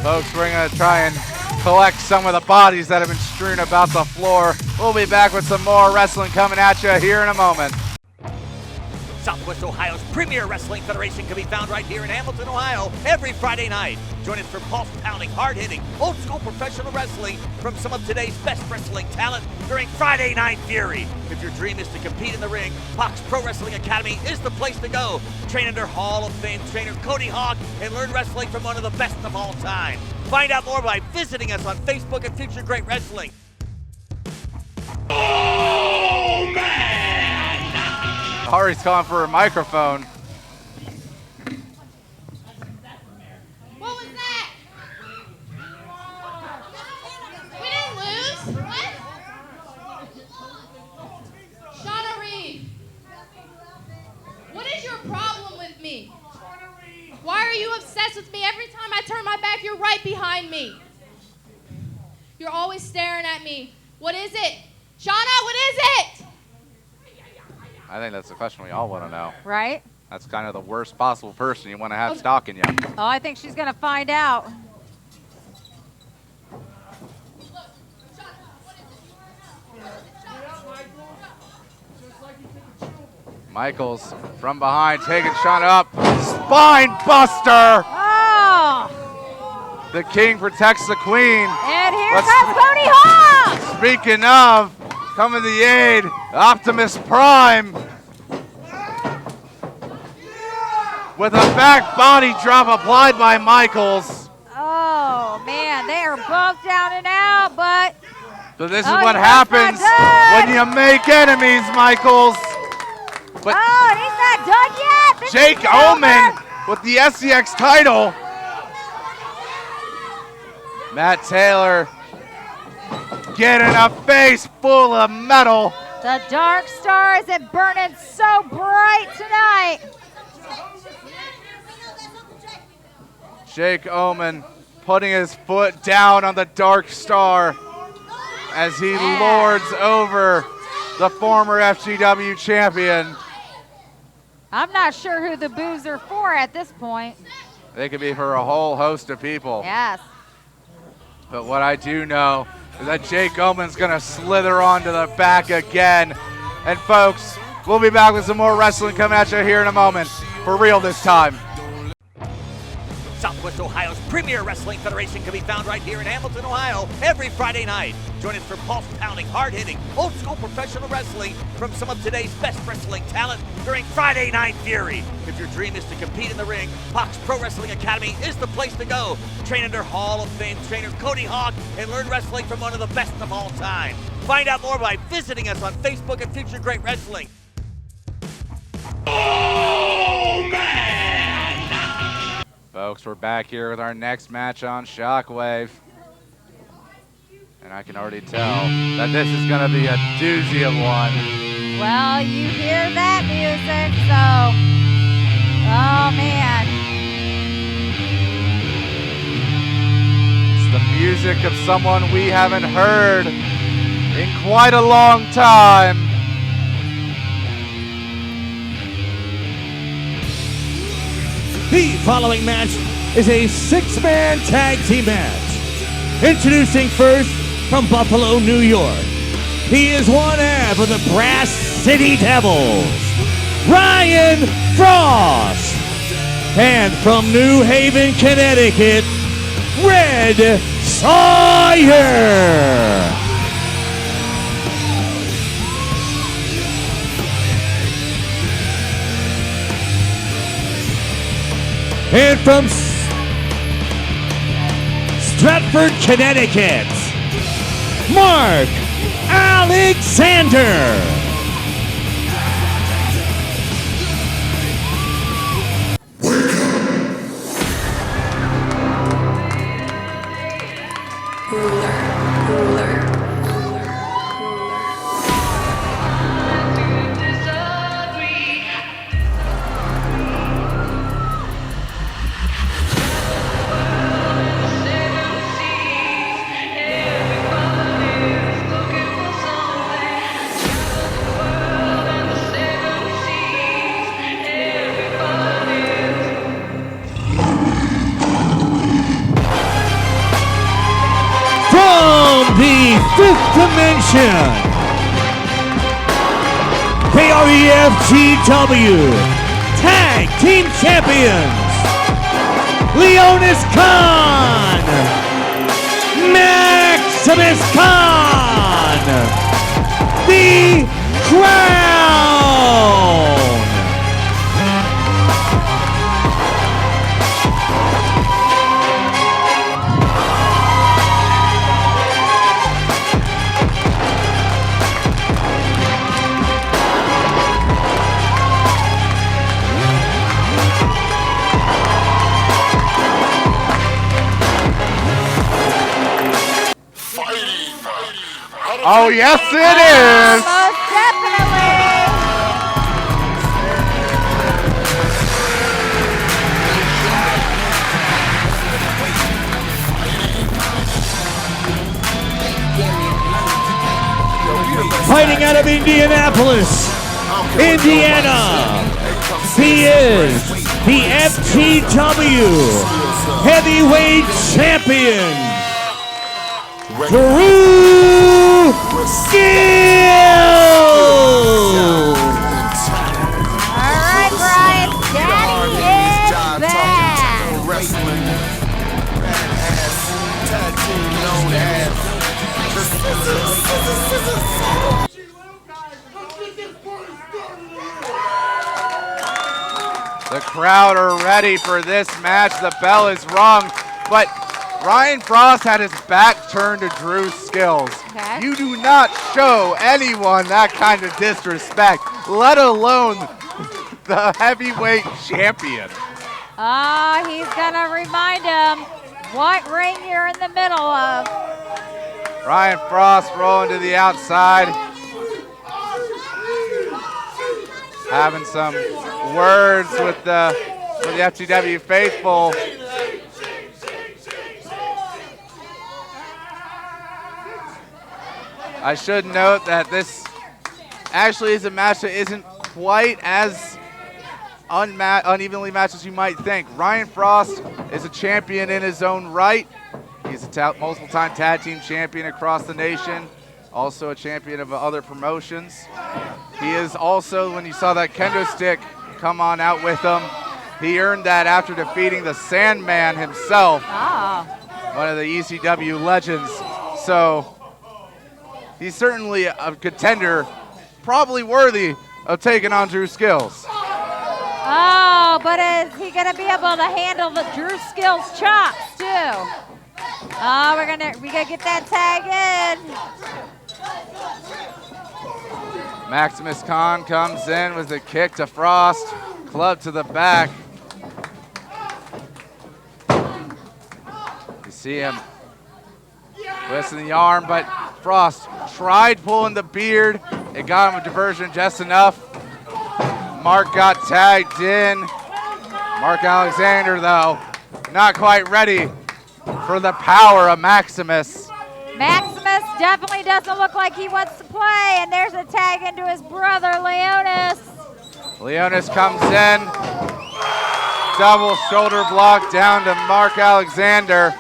Speaker 1: Folks, we're going to try and collect some of the bodies that have been strewn about the floor. We'll be back with some more wrestling coming at you here in a moment.
Speaker 6: Southwest Ohio's premier wrestling federation can be found right here in Hamilton, Ohio, every Friday night. Join us for pulse-pounding, hard-hitting, old-school professional wrestling from some of today's best wrestling talent during Friday Night Fury. If your dream is to compete in the ring, Fox Pro Wrestling Academy is the place to go. Train under Hall of Fame trainer Cody Hawk and learn wrestling from one of the best of all time. Find out more by visiting us on Facebook at Future Great Wrestling.
Speaker 10: Oh, man!
Speaker 1: Ari's calling for a microphone.
Speaker 11: What was that? We didn't lose? What? Shauna Reed. What is your problem with me? Why are you obsessed with me? Every time I turn my back, you're right behind me. You're always staring at me. What is it? Shauna, what is it?
Speaker 1: I think that's the question we all want to know.
Speaker 2: Right?
Speaker 1: That's kind of the worst possible person you want to have stalking you.
Speaker 2: Oh, I think she's going to find out.
Speaker 1: Michaels from behind, taking Shauna up. Spine buster!
Speaker 2: Oh!
Speaker 1: The king protects the queen.
Speaker 2: And here comes Cody Hawk!
Speaker 1: Speaking of, coming to the aid, Optimus Prime. With a back body drop applied by Michaels.
Speaker 2: Oh, man, they are both down and out, but...
Speaker 1: So this is what happens when you make enemies, Michaels. But
Speaker 2: oh, and he's not done yet. This
Speaker 1: Jake Omen with the SCX title. Matt Taylor getting a face full of metal.
Speaker 2: The Dark Star isn't burning so bright tonight.
Speaker 1: Jake Omen putting his foot down on the Dark Star as he lords over the former FGW champion.
Speaker 2: I'm not sure who the boos are for at this point.
Speaker 1: They could be for a whole host of people.
Speaker 2: Yes.
Speaker 1: But what I do know is that Jake Omen's gonna slither onto the back again. And folks, we'll be back with some more wrestling coming at you here in a moment. For real this time.
Speaker 6: Southwest Ohio's premier wrestling federation can be found right here in Hamilton, Ohio, every Friday night. Join us for pulse-pounding, hard-hitting, old-school professional wrestling from some of today's best wrestling talent during Friday Night Fury. If your dream is to compete in the ring, Fox Pro Wrestling Academy is the place to go. Train under Hall of Fame trainer Cody Hawk and learn wrestling from one of the best of all time. Find out more by visiting us on Facebook at Future Great Wrestling.
Speaker 10: Oh, man!
Speaker 1: Folks, we're back here with our next match on Shockwave. And I can already tell that this is going to be a doozy of one.
Speaker 2: Well, you hear that music, so... Oh, man.
Speaker 1: It's the music of someone we haven't heard in quite a long time.
Speaker 9: The following match is a six-man tag team match. Introducing first from Buffalo, New York. He is one half of the Brass City Devils, Ryan Frost. And from New Haven, Connecticut, Red Sawyer. And from Stratford, Connecticut, Mark Alexander. Fifth Dimension, they are the FGW Tag Team Champions, Leonis Khan, Maximus Khan, the Crown.
Speaker 1: Oh, yes, it is.
Speaker 2: Most definitely.
Speaker 9: fighting out of Indianapolis, Indiana. He is the FGW Heavyweight Champion, Drew Skills.
Speaker 2: All right, Brian, Daddy is back.
Speaker 1: The crowd are ready for this match. The bell is rung, but Ryan Frost had his back turned to Drew Skills.
Speaker 2: Okay.
Speaker 1: You do not show anyone that kind of disrespect, let alone the heavyweight champion.
Speaker 2: He's gonna remind him what ring you're in the middle of.
Speaker 1: Ryan Frost rolling to the outside. Having some words with the FGW faithful. I should note that this actually is a match that isn't quite as unevenly matched as you might think. Ryan Frost is a champion in his own right. He's a multiple-time tag team champion across the nation, also a champion of other promotions. He is also, when you saw that kendo stick come on out with him, he earned that after defeating the Sandman himself, one of the ECW legends. So he's certainly a contender, probably worthy of taking on Drew Skills.
Speaker 2: Oh, but is he gonna be able to handle the Drew Skills chops too? Oh, we gotta get that tag in.
Speaker 1: Maximus Khan comes in with a kick to Frost, club to the back. You see him twisting the arm, but Frost tried pulling the beard. It got him a diversion just enough. Mark got tagged in. Mark Alexander, though, not quite ready for the power of Maximus.
Speaker 2: Maximus definitely doesn't look like he wants to play, and there's a tag into his brother, Leonis.
Speaker 1: Leonis comes in. Double shoulder block down to Mark Alexander.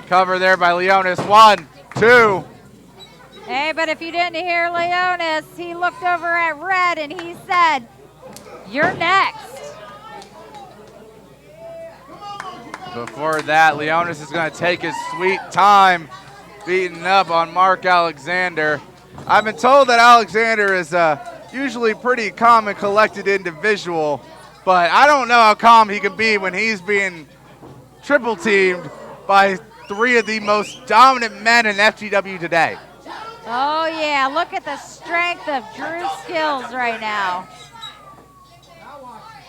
Speaker 1: Cover there by Leonis. 1, 2.
Speaker 2: Hey, but if you didn't hear Leonis, he looked over at Red and he said, "You're next."
Speaker 1: Before that, Leonis is going to take his sweet time beating up on Mark Alexander. I've been told that Alexander is usually pretty calm and collected individual, but I don't know how calm he can be when he's being triple teamed by 3 of the most dominant men in FGW today.
Speaker 2: Oh yeah, look at the strength of Drew Skills right now.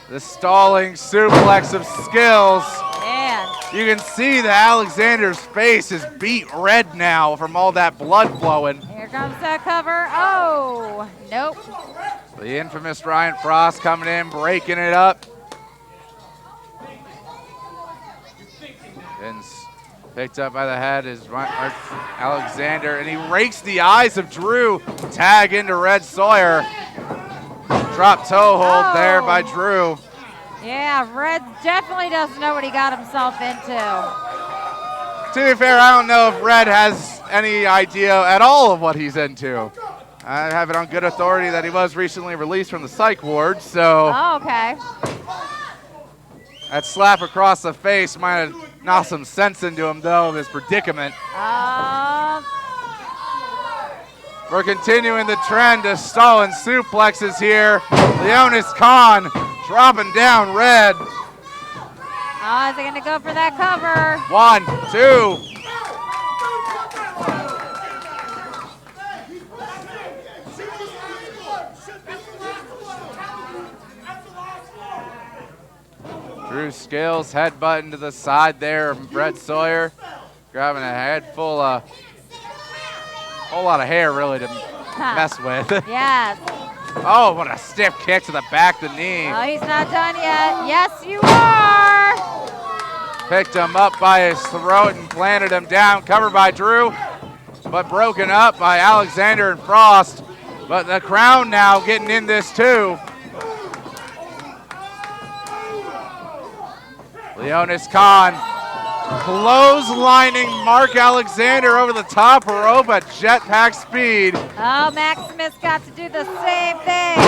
Speaker 1: The stalling suplex of Skills.
Speaker 2: Man.
Speaker 1: You can see that Alexander's face is beat red now from all that blood flowing.
Speaker 2: Here comes that cover. Oh, nope.
Speaker 1: The infamous Ryan Frost coming in, breaking it up. And picked up by the head is Alexander, and he rakes the eyes of Drew. Tag into Red Sawyer. Drop toe hold there by Drew.
Speaker 2: Yeah, Red definitely doesn't know what he got himself into.
Speaker 1: To be fair, I don't know if Red has any idea at all of what he's into. I have it on good authority that he was recently released from the psych ward, so.
Speaker 2: Oh, okay.
Speaker 1: That slap across the face might have knocked some sense into him, though, of his predicament. We're continuing the trend of stalling suplexes here. Leonis Khan dropping down Red.
Speaker 2: Oh, is he gonna go for that cover?
Speaker 1: 1, 2. Drew Skills headbutting to the side there of Brett Sawyer, grabbing a head full of, whole lot of hair really to mess with.
Speaker 2: Yes.
Speaker 1: Oh, what a stiff kick to the back of the knee.
Speaker 2: Oh, he's not done yet. Yes, you are.
Speaker 1: Picked him up by his throat and planted him down, covered by Drew. but broken up by Alexander and Frost. But the Crown now getting in this too. Leonis Khan clotheslining Mark Alexander over the top rope at jetpack speed.
Speaker 2: Oh, Maximus got to do the same thing.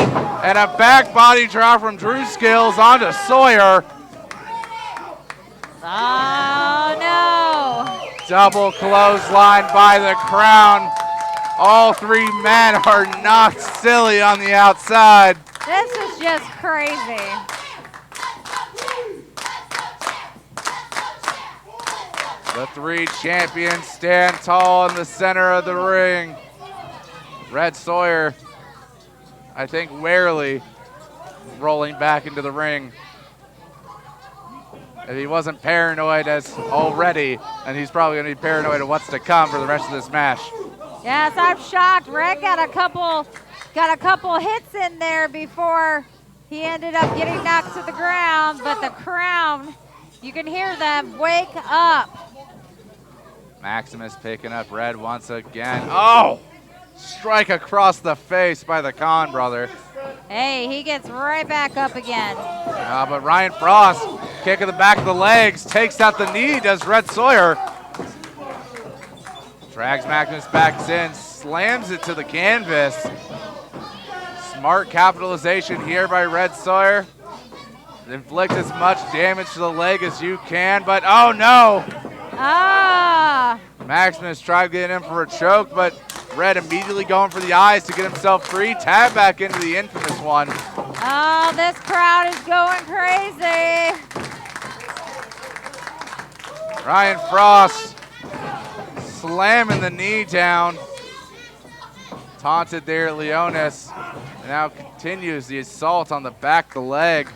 Speaker 1: And a back body drop from Drew Skills onto Sawyer.
Speaker 2: Oh, no.
Speaker 1: Double clothesline by the Crown. All three men are knocked silly on the outside.
Speaker 2: This is just crazy.
Speaker 1: The three champions stand tall in the center of the ring. Red Sawyer, I think, warily rolling back into the ring. If he wasn't paranoid as already, and he's probably going to be paranoid of what's to come for the rest of this match.
Speaker 2: Yes, I'm shocked. Red got a couple hits in there before he ended up getting knocked to the ground, but the Crown, you can hear them wake up.
Speaker 1: Maximus picking up Red once again. Oh! Strike across the face by the Khan brother.
Speaker 2: Hey, he gets right back up again.
Speaker 1: But Ryan Frost, kick in the back of the legs, takes out the knee, does Red Sawyer. Drags Maximus back in, slams it to the canvas. Smart capitalization here by Red Sawyer. Inflict as much damage to the leg as you can, but oh no!
Speaker 2: Ah!
Speaker 1: Maximus tried getting in for a choke, but Red immediately going for the eyes to get himself free. Tap back into the infamous one.
Speaker 2: Oh, this crowd is going crazy.
Speaker 1: Ryan Frost slamming the knee down. Taunted there, Leonis. And now continues the assault on the back of the leg.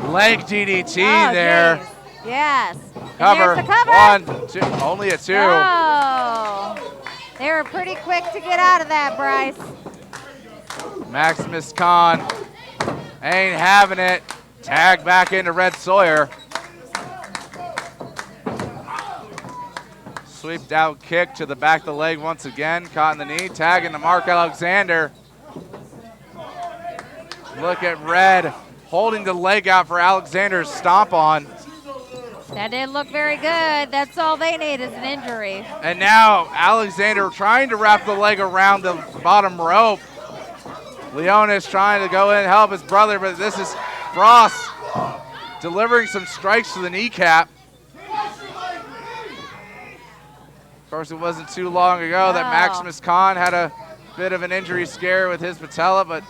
Speaker 1: Leg DDT there.
Speaker 2: Geez. Yes.
Speaker 1: Cover.
Speaker 2: And there's the cover.
Speaker 1: 1, 2, only a 2.
Speaker 2: Oh. They were pretty quick to get out of that, Bryce.
Speaker 1: Maximus Khan ain't having it. Tag back into Red Sawyer. Sweeped out kick to the back of the leg once again. Caught in the knee. Tag into Mark Alexander. Look at Red holding the leg out for Alexander's stomp on.
Speaker 2: That didn't look very good. That's all they need is an injury.
Speaker 1: And now Alexander trying to wrap the leg around the bottom rope. Leonis trying to go in and help his brother, but this is Frost delivering some strikes to the kneecap. Of course, it wasn't too long ago that Maximus Khan had a bit of an injury scare with his patella, but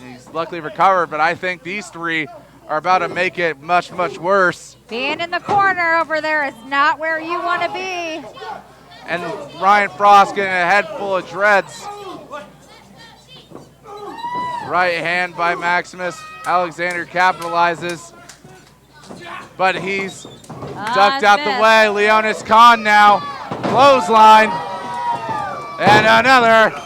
Speaker 1: he's luckily recovered. But I think these three are about to make it much, much worse.
Speaker 2: Being in the corner over there is not where you want to be.
Speaker 1: And Ryan Frost getting a head full of dreads. Right hand by Maximus. Alexander capitalizes, but he's ducked out the way. Leonis Khan now, clothesline, and another.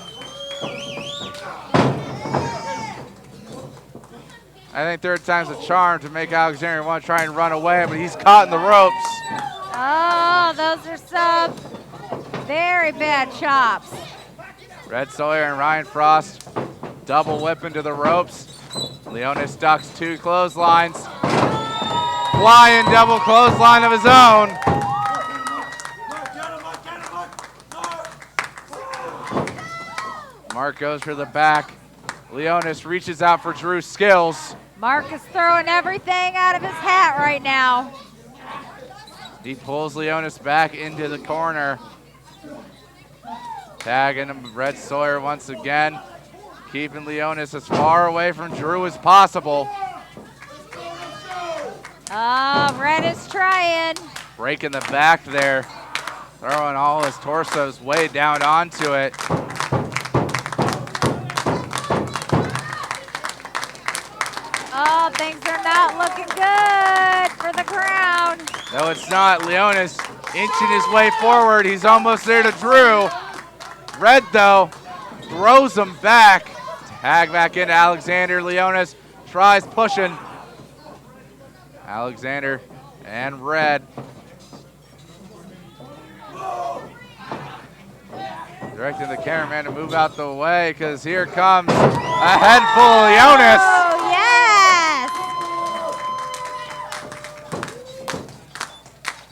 Speaker 1: I think third time's a charm to make Alexander want to try and run away, but he's caught in the ropes.
Speaker 2: Oh, those are some very bad chops.
Speaker 1: Red Sawyer and Ryan Frost double whip into the ropes. Leonis ducks 2 clotheslines. Flying double clothesline of his own. Mark goes for the back. Leonis reaches out for Drew Skills.
Speaker 2: Mark is throwing everything out of his hat right now.
Speaker 1: He pulls Leonis back into the corner. Tagging him, Red Sawyer once again. Keeping Leonis as far away from Drew as possible.
Speaker 2: Red is trying.
Speaker 1: Breaking the back there. Throwing all his torso's way down onto it.
Speaker 2: Oh, things are not looking good for the Crown.
Speaker 1: No, it's not. Leonis inching his way forward. He's almost there to Drew. Red, though, throws him back. Tag back into Alexander. Leonis tries pushing. Alexander and Red Directing the cameraman to move out the way because here comes a head full of Leonis.
Speaker 2: Oh, yes!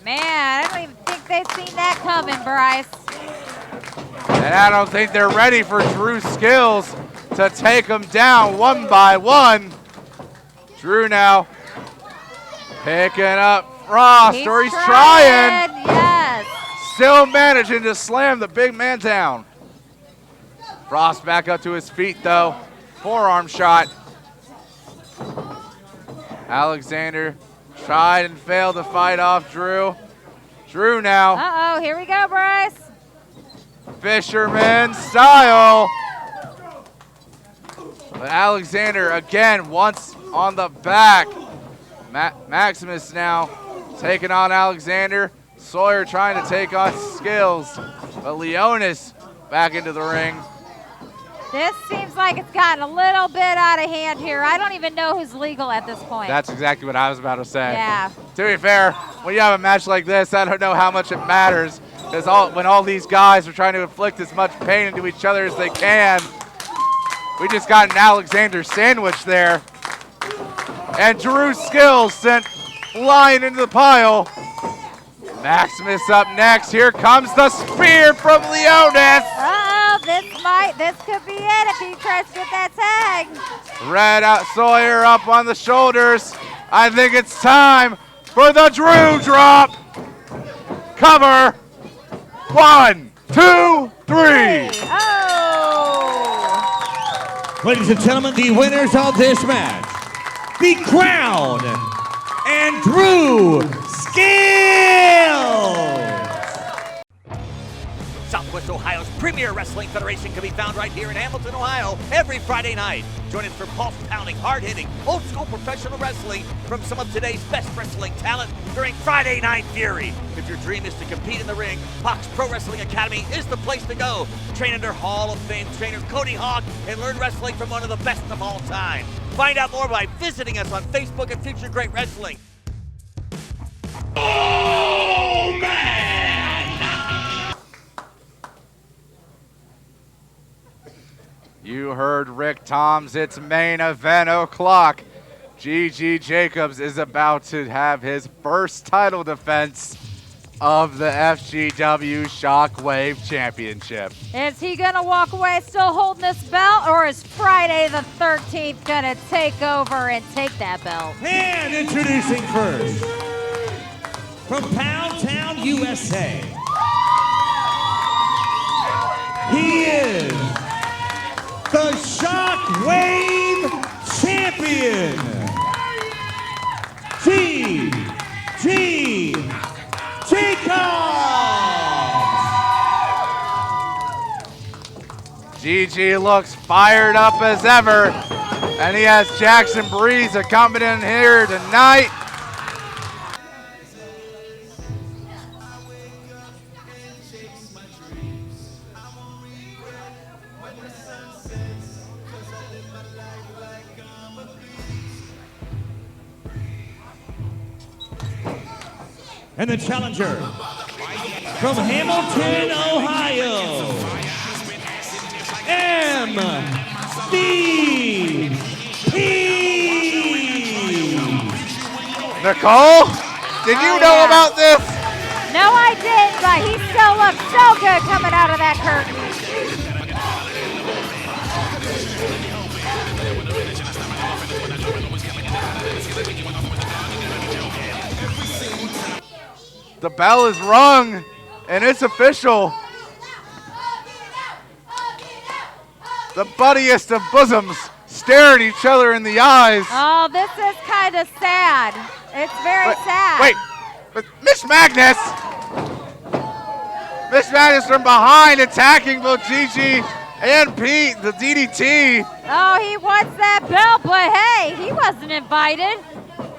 Speaker 2: Man, I don't even think they've seen that coming, Bryce.
Speaker 1: And I don't think they're ready for Drew's skills to take them down one by one. Drew now picking up Frost, he's trying.
Speaker 2: Yes.
Speaker 1: Still managing to slam the big man down. Frost back up to his feet though. Forearm shot. Alexander tried and failed to fight off Drew. Drew now.
Speaker 2: Uh-oh, here we go, Bryce.
Speaker 1: Fisherman style. But Alexander again once on the back. Maximus now taking on Alexander. Sawyer trying to take on Skills. But Leonis back into the ring.
Speaker 2: This seems like it's gotten a little bit out of hand here. I don't even know who's legal at this point.
Speaker 1: That's exactly what I was about to say.
Speaker 2: Yeah.
Speaker 1: To be fair, when you have a match like this, I don't know how much it matters. Because when all these guys are trying to inflict as much pain into each other as they can. We just got an Alexander sandwich there. And Drew Skills sent flying into the pile. Maximus up next. Here comes the spear from Leonis.
Speaker 2: Uh-oh, this could be it if he tries to get that tag.
Speaker 1: Red out Sawyer up on the shoulders. I think it's time for the Drew drop. Cover. 1, 2, 3.
Speaker 2: Oh.
Speaker 9: Ladies and gentlemen, the winners of this match, the Crown and Drew Skills.
Speaker 6: Southwest Ohio's premier wrestling federation can be found right here in Hamilton, Ohio, every Friday night. Join us for pulse-pounding, hard-hitting, old-school professional wrestling from some of today's best wrestling talent during Friday Night Fury. If your dream is to compete in the ring, Fox Pro Wrestling Academy is the place to go. Train under Hall of Fame trainer Cody Hawk and learn wrestling from one of the best of all time. Find out more by visiting us on Facebook at Future Great Wrestling.
Speaker 10: Oh, man!
Speaker 1: You heard Rick Toms, it's main event o'clock. G.G. Jacobs is about to have his first title defense of the FGW Shockwave Championship.
Speaker 2: Is he going to walk away still holding this belt, or is Friday the 13th going to take over and take that belt?
Speaker 9: And introducing first, from Pound Town, USA, he is the Shockwave Champion, G.G. Jacobs.
Speaker 1: G.G. looks fired up as ever, and he has Jackson Breeze coming in here tonight.
Speaker 9: And the challenger from Hamilton, Ohio, MVP.
Speaker 1: Nicole, did you know about this?
Speaker 2: No, I didn't, but he still looks so good coming out of that curtain.
Speaker 1: The bell is rung, and it's official. The buddiest of bosoms stare at each other in the eyes.
Speaker 2: Oh, this is kind of sad. It's very sad.
Speaker 1: Wait, but Miss Magnus! Miss Magnus from behind attacking both Gigi and Pete, the DDT.
Speaker 2: Oh, he wants that belt, but hey, he wasn't invited.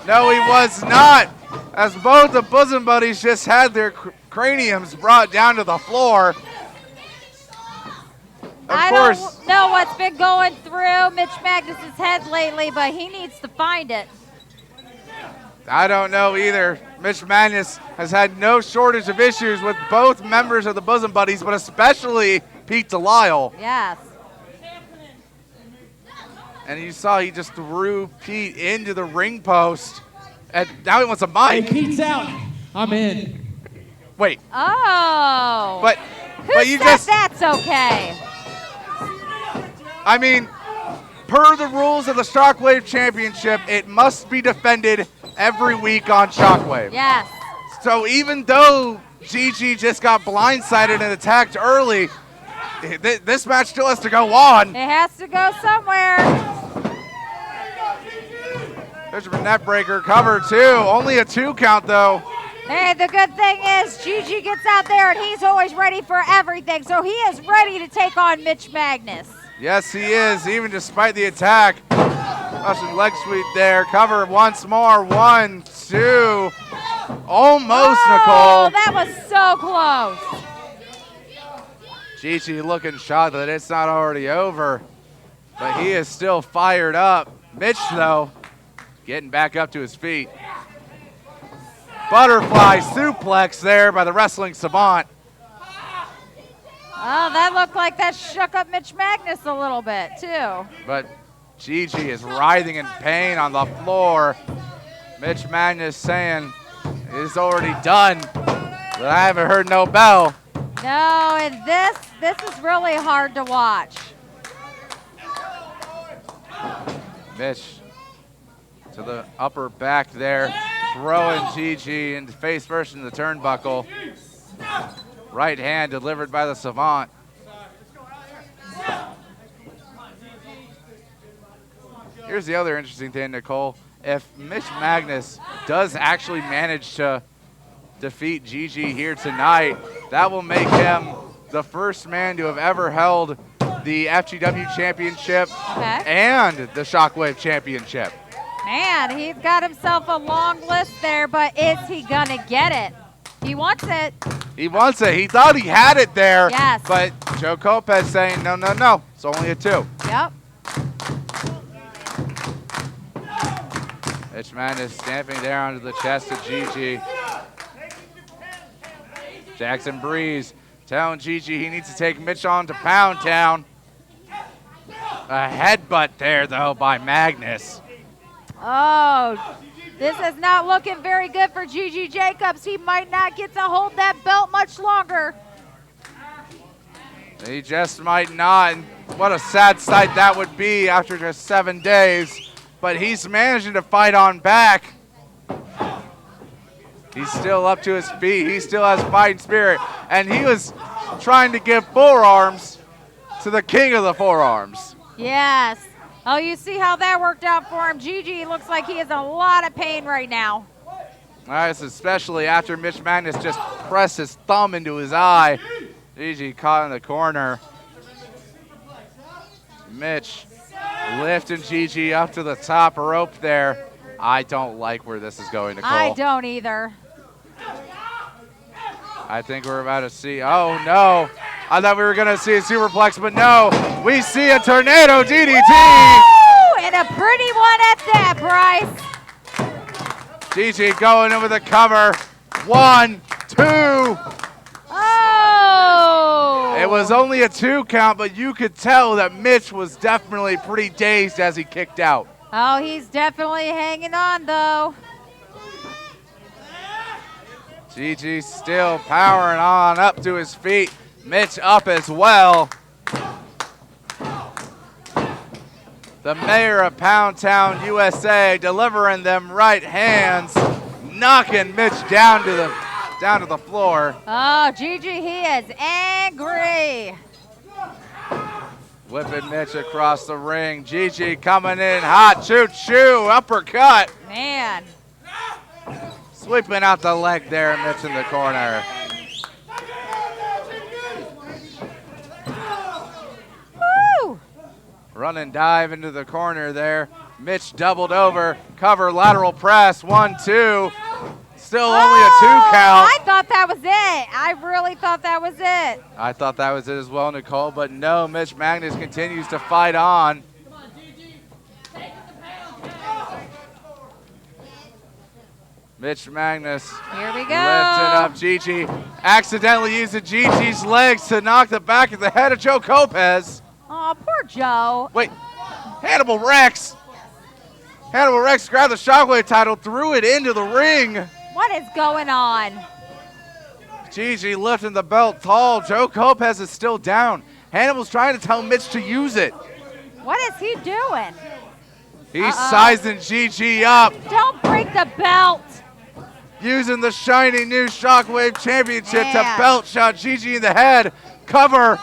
Speaker 1: No, he was not. As both the bosom buddies just had their craniums brought down to the floor.
Speaker 2: I don't know what's been going through Mitch Magnus's head lately, but he needs to find it.
Speaker 1: I don't know either. Mitch Magnus has had no shortage of issues with both members of the bosom buddies, but especially Pete Delisle.
Speaker 2: Yes.
Speaker 1: And you saw he just threw Pete into the ring post. And now he wants a mic.
Speaker 9: Hey, Pete's out. I'm in.
Speaker 1: Wait.
Speaker 2: Oh.
Speaker 1: But you
Speaker 2: said
Speaker 1: just.
Speaker 2: That's okay.
Speaker 1: I mean, per the rules of the Shockwave Championship, it must be defended every week on Shockwave.
Speaker 2: Yes.
Speaker 1: So even though Gigi just got blindsided and attacked early, this match still has to go on.
Speaker 2: It has to go somewhere.
Speaker 1: There's a net breaker, cover 2. Only a 2 count though.
Speaker 2: Hey, the good thing is Gigi gets out there and he's always ready for everything. So he is ready to take on Mitch Magnus.
Speaker 1: Yes, he is, even despite the attack. Russian leg sweep there. Cover once more. 1, 2. Almost, Nicole.
Speaker 2: That was so close.
Speaker 1: Gigi looking shocked that it's not already over. But he is still fired up. Mitch, though, getting back up to his feet. Butterfly suplex there by the wrestling savant.
Speaker 2: Oh, that looked like that shook up Mitch Magnus a little bit, too.
Speaker 1: But Gigi is writhing in pain on the floor. Mitch Magnus saying it's already done, but I haven't heard no bell.
Speaker 2: No, and this is really hard to watch.
Speaker 1: Mitch to the upper back there, throwing Gigi into face first in the turnbuckle. Right hand delivered by the savant. Here's the other interesting thing, Nicole. If Mitch Magnus does actually manage to defeat Gigi here tonight, that will make him the first man to have ever held the FGW Championship and the Shockwave Championship.
Speaker 2: Man, he's got himself a long list there, but is he gonna get it? He wants it.
Speaker 1: He wants it. He thought he had it there.
Speaker 2: Yes.
Speaker 1: But Joe Kopez saying, no, no, no. It's only a 2.
Speaker 2: Yep.
Speaker 1: Mitch Magnus stamping there onto the chest of Gigi. Jackson Breeze telling Gigi he needs to take Mitch on to Pound Town. A headbutt there, though, by Magnus.
Speaker 2: Oh, this is not looking very good for Gigi Jacobs. He might not get to hold that belt much longer.
Speaker 1: He just might not. And what a sad sight that would be after just 7 days. But he's managing to fight on back. He's still up to his feet. He still has fighting spirit. And he was trying to give forearms to the king of the forearms.
Speaker 2: Yes. Oh, you see how that worked out for him. Gigi looks like he is in a lot of pain right now.
Speaker 1: Nice, especially after Mitch Magnus just pressed his thumb into his eye. Gigi caught in the corner. Mitch lifting Gigi up to the top rope there. I don't like where this is going, Nicole.
Speaker 2: I don't either.
Speaker 1: I think we're about to see, oh no. I thought we were gonna see a superplex, but no. We see a tornado DDT.
Speaker 2: Woo! And a pretty one at that, Bryce.
Speaker 1: Gigi going in with a cover. 1, 2.
Speaker 2: Oh!
Speaker 1: It was only a 2 count, but you could tell that Mitch was definitely pretty dazed as he kicked out.
Speaker 2: Oh, he's definitely hanging on, though.
Speaker 1: Gigi still powering on up to his feet. Mitch up as well. The mayor of Pound Town, USA, delivering them right hands, knocking Mitch down to the floor.
Speaker 2: Oh, Gigi, he is angry.
Speaker 1: Whipping Mitch across the ring. Gigi coming in hot, choo-choo, uppercut.
Speaker 2: Man.
Speaker 1: Sweeping out the leg there, Mitch in the corner.
Speaker 2: Woo!
Speaker 1: Run and dive into the corner there. Mitch doubled over, cover, lateral press, 1, 2. Still only a 2 count.
Speaker 2: I thought that was it. I really thought that was it.
Speaker 1: I thought that was it as well, Nicole, but no, Mitch Magnus continues to fight on. Mitch Magnus
Speaker 2: Here we go.
Speaker 1: lifting up Gigi. Accidentally using Gigi's legs to knock the back of the head of Joe Lopez.
Speaker 2: Oh, poor Joe.
Speaker 1: Wait, Hannibal Rex. Hannibal Rex grabbed the Shockwave title, threw it into the ring.
Speaker 2: What is going on?
Speaker 1: Gigi lifting the belt tall. Joe Lopez is still down. Hannibal's trying to tell Mitch to use it.
Speaker 2: What is he doing?
Speaker 1: He's sizing Gigi up.
Speaker 2: Don't break the belt.
Speaker 1: Using the shiny new Shockwave Championship to
Speaker 2: Man.
Speaker 1: belt shot Gigi in the head. Cover.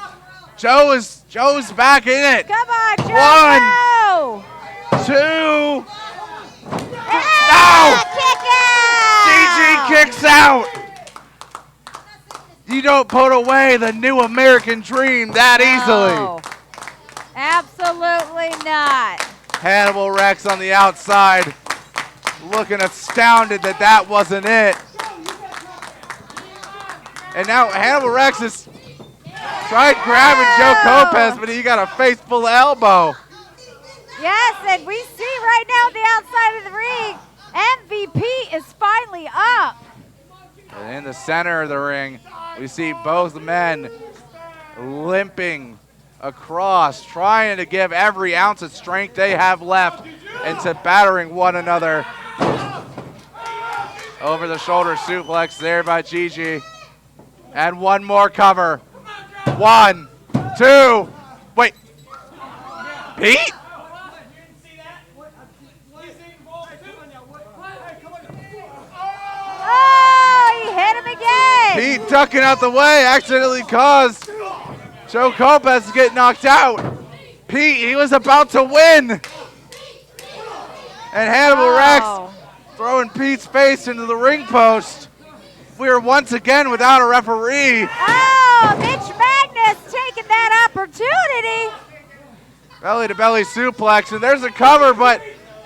Speaker 1: Joe's back in it.
Speaker 2: Come on, Joe.
Speaker 1: 1, 2.
Speaker 2: No! Kick out.
Speaker 1: Gigi kicks out. You don't put away the new American dream that
Speaker 2: No.
Speaker 1: easily.
Speaker 2: Absolutely not.
Speaker 1: Hannibal Rex on the outside, looking astounded that that wasn't it. And now Hannibal Rex is tried grabbing Joe Lopez, but he got a face full of elbow.
Speaker 2: Yes, and we see right now on the outside of the ring, MVP is finally up.
Speaker 1: And in the center of the ring, we see both men limping across, trying to give every ounce of strength they have left into battering one another. Over the shoulder suplex there by Gigi. And one more cover. 1, 2, wait. Pete?
Speaker 2: Oh, he hit him again.
Speaker 1: Pete ducking out the way accidentally caused Joe Lopez to get knocked out. Pete, he was about to win. And Hannibal Rex throwing Pete's face into the ring post. We are once again without a referee.
Speaker 2: Oh, Mitch Magnus taking that opportunity.
Speaker 1: Belly to belly suplex, and there's a cover, but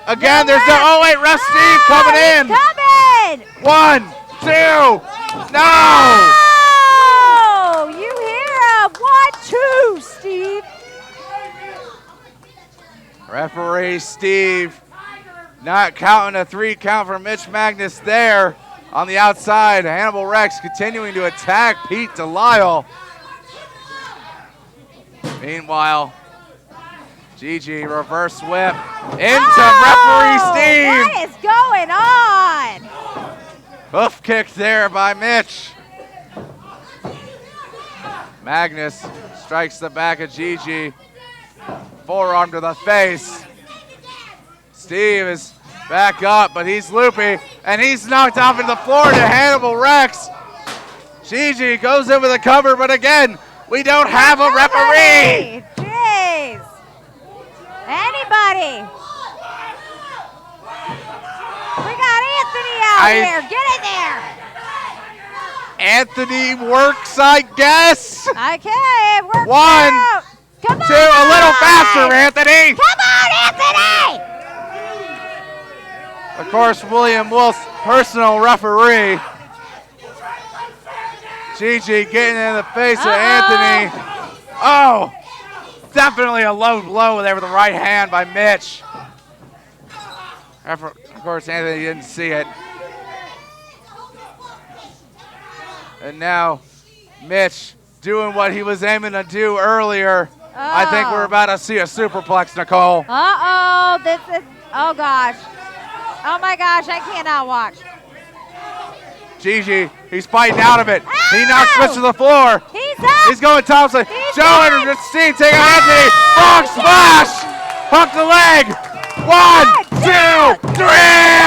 Speaker 1: again, there's no, oh wait, ref Steve coming in.
Speaker 2: Coming.
Speaker 1: 1, 2, no!
Speaker 2: Oh, you hear him. 1, 2, Steve.
Speaker 1: Referee Steve not counting a 3 count for Mitch Magnus there on the outside. Hannibal Rex continuing to attack Pete Delisle. Meanwhile, Gigi reverse whip into referee Steve.
Speaker 2: What is going on?
Speaker 1: Hoof kick there by Mitch. Magnus strikes the back of Gigi. Forearm to the face. Steve is back up, but he's loopy, and he's knocked off into the floor to Hannibal Rex. Gigi goes in with a cover, but again, we don't have a referee.
Speaker 2: Jeez. Anybody? We got Anthony out here. Get in there.
Speaker 1: Anthony works, I guess.
Speaker 2: Okay, it works
Speaker 1: 1,
Speaker 2: out. Come
Speaker 1: 2,
Speaker 2: on.
Speaker 1: a little faster, Anthony.
Speaker 2: Come on, Anthony.
Speaker 1: Of course, William Wolf's personal referee. Gigi getting in the face of Anthony. Oh, definitely a low blow there with the right hand by Mitch. Of course, Anthony didn't see it. And now, Mitch doing what he was aiming to do earlier. I think we're about to see a superplex, Nicole.
Speaker 2: Uh-oh, this is, oh gosh. Oh my gosh, I cannot watch.
Speaker 1: Gigi, he's fighting out of it. He knocks Mitch to the floor.
Speaker 2: He's up.
Speaker 1: He's going topside. Joe and Steve take on Anthony. Frog splash. Hook the leg. 1, 2, 3.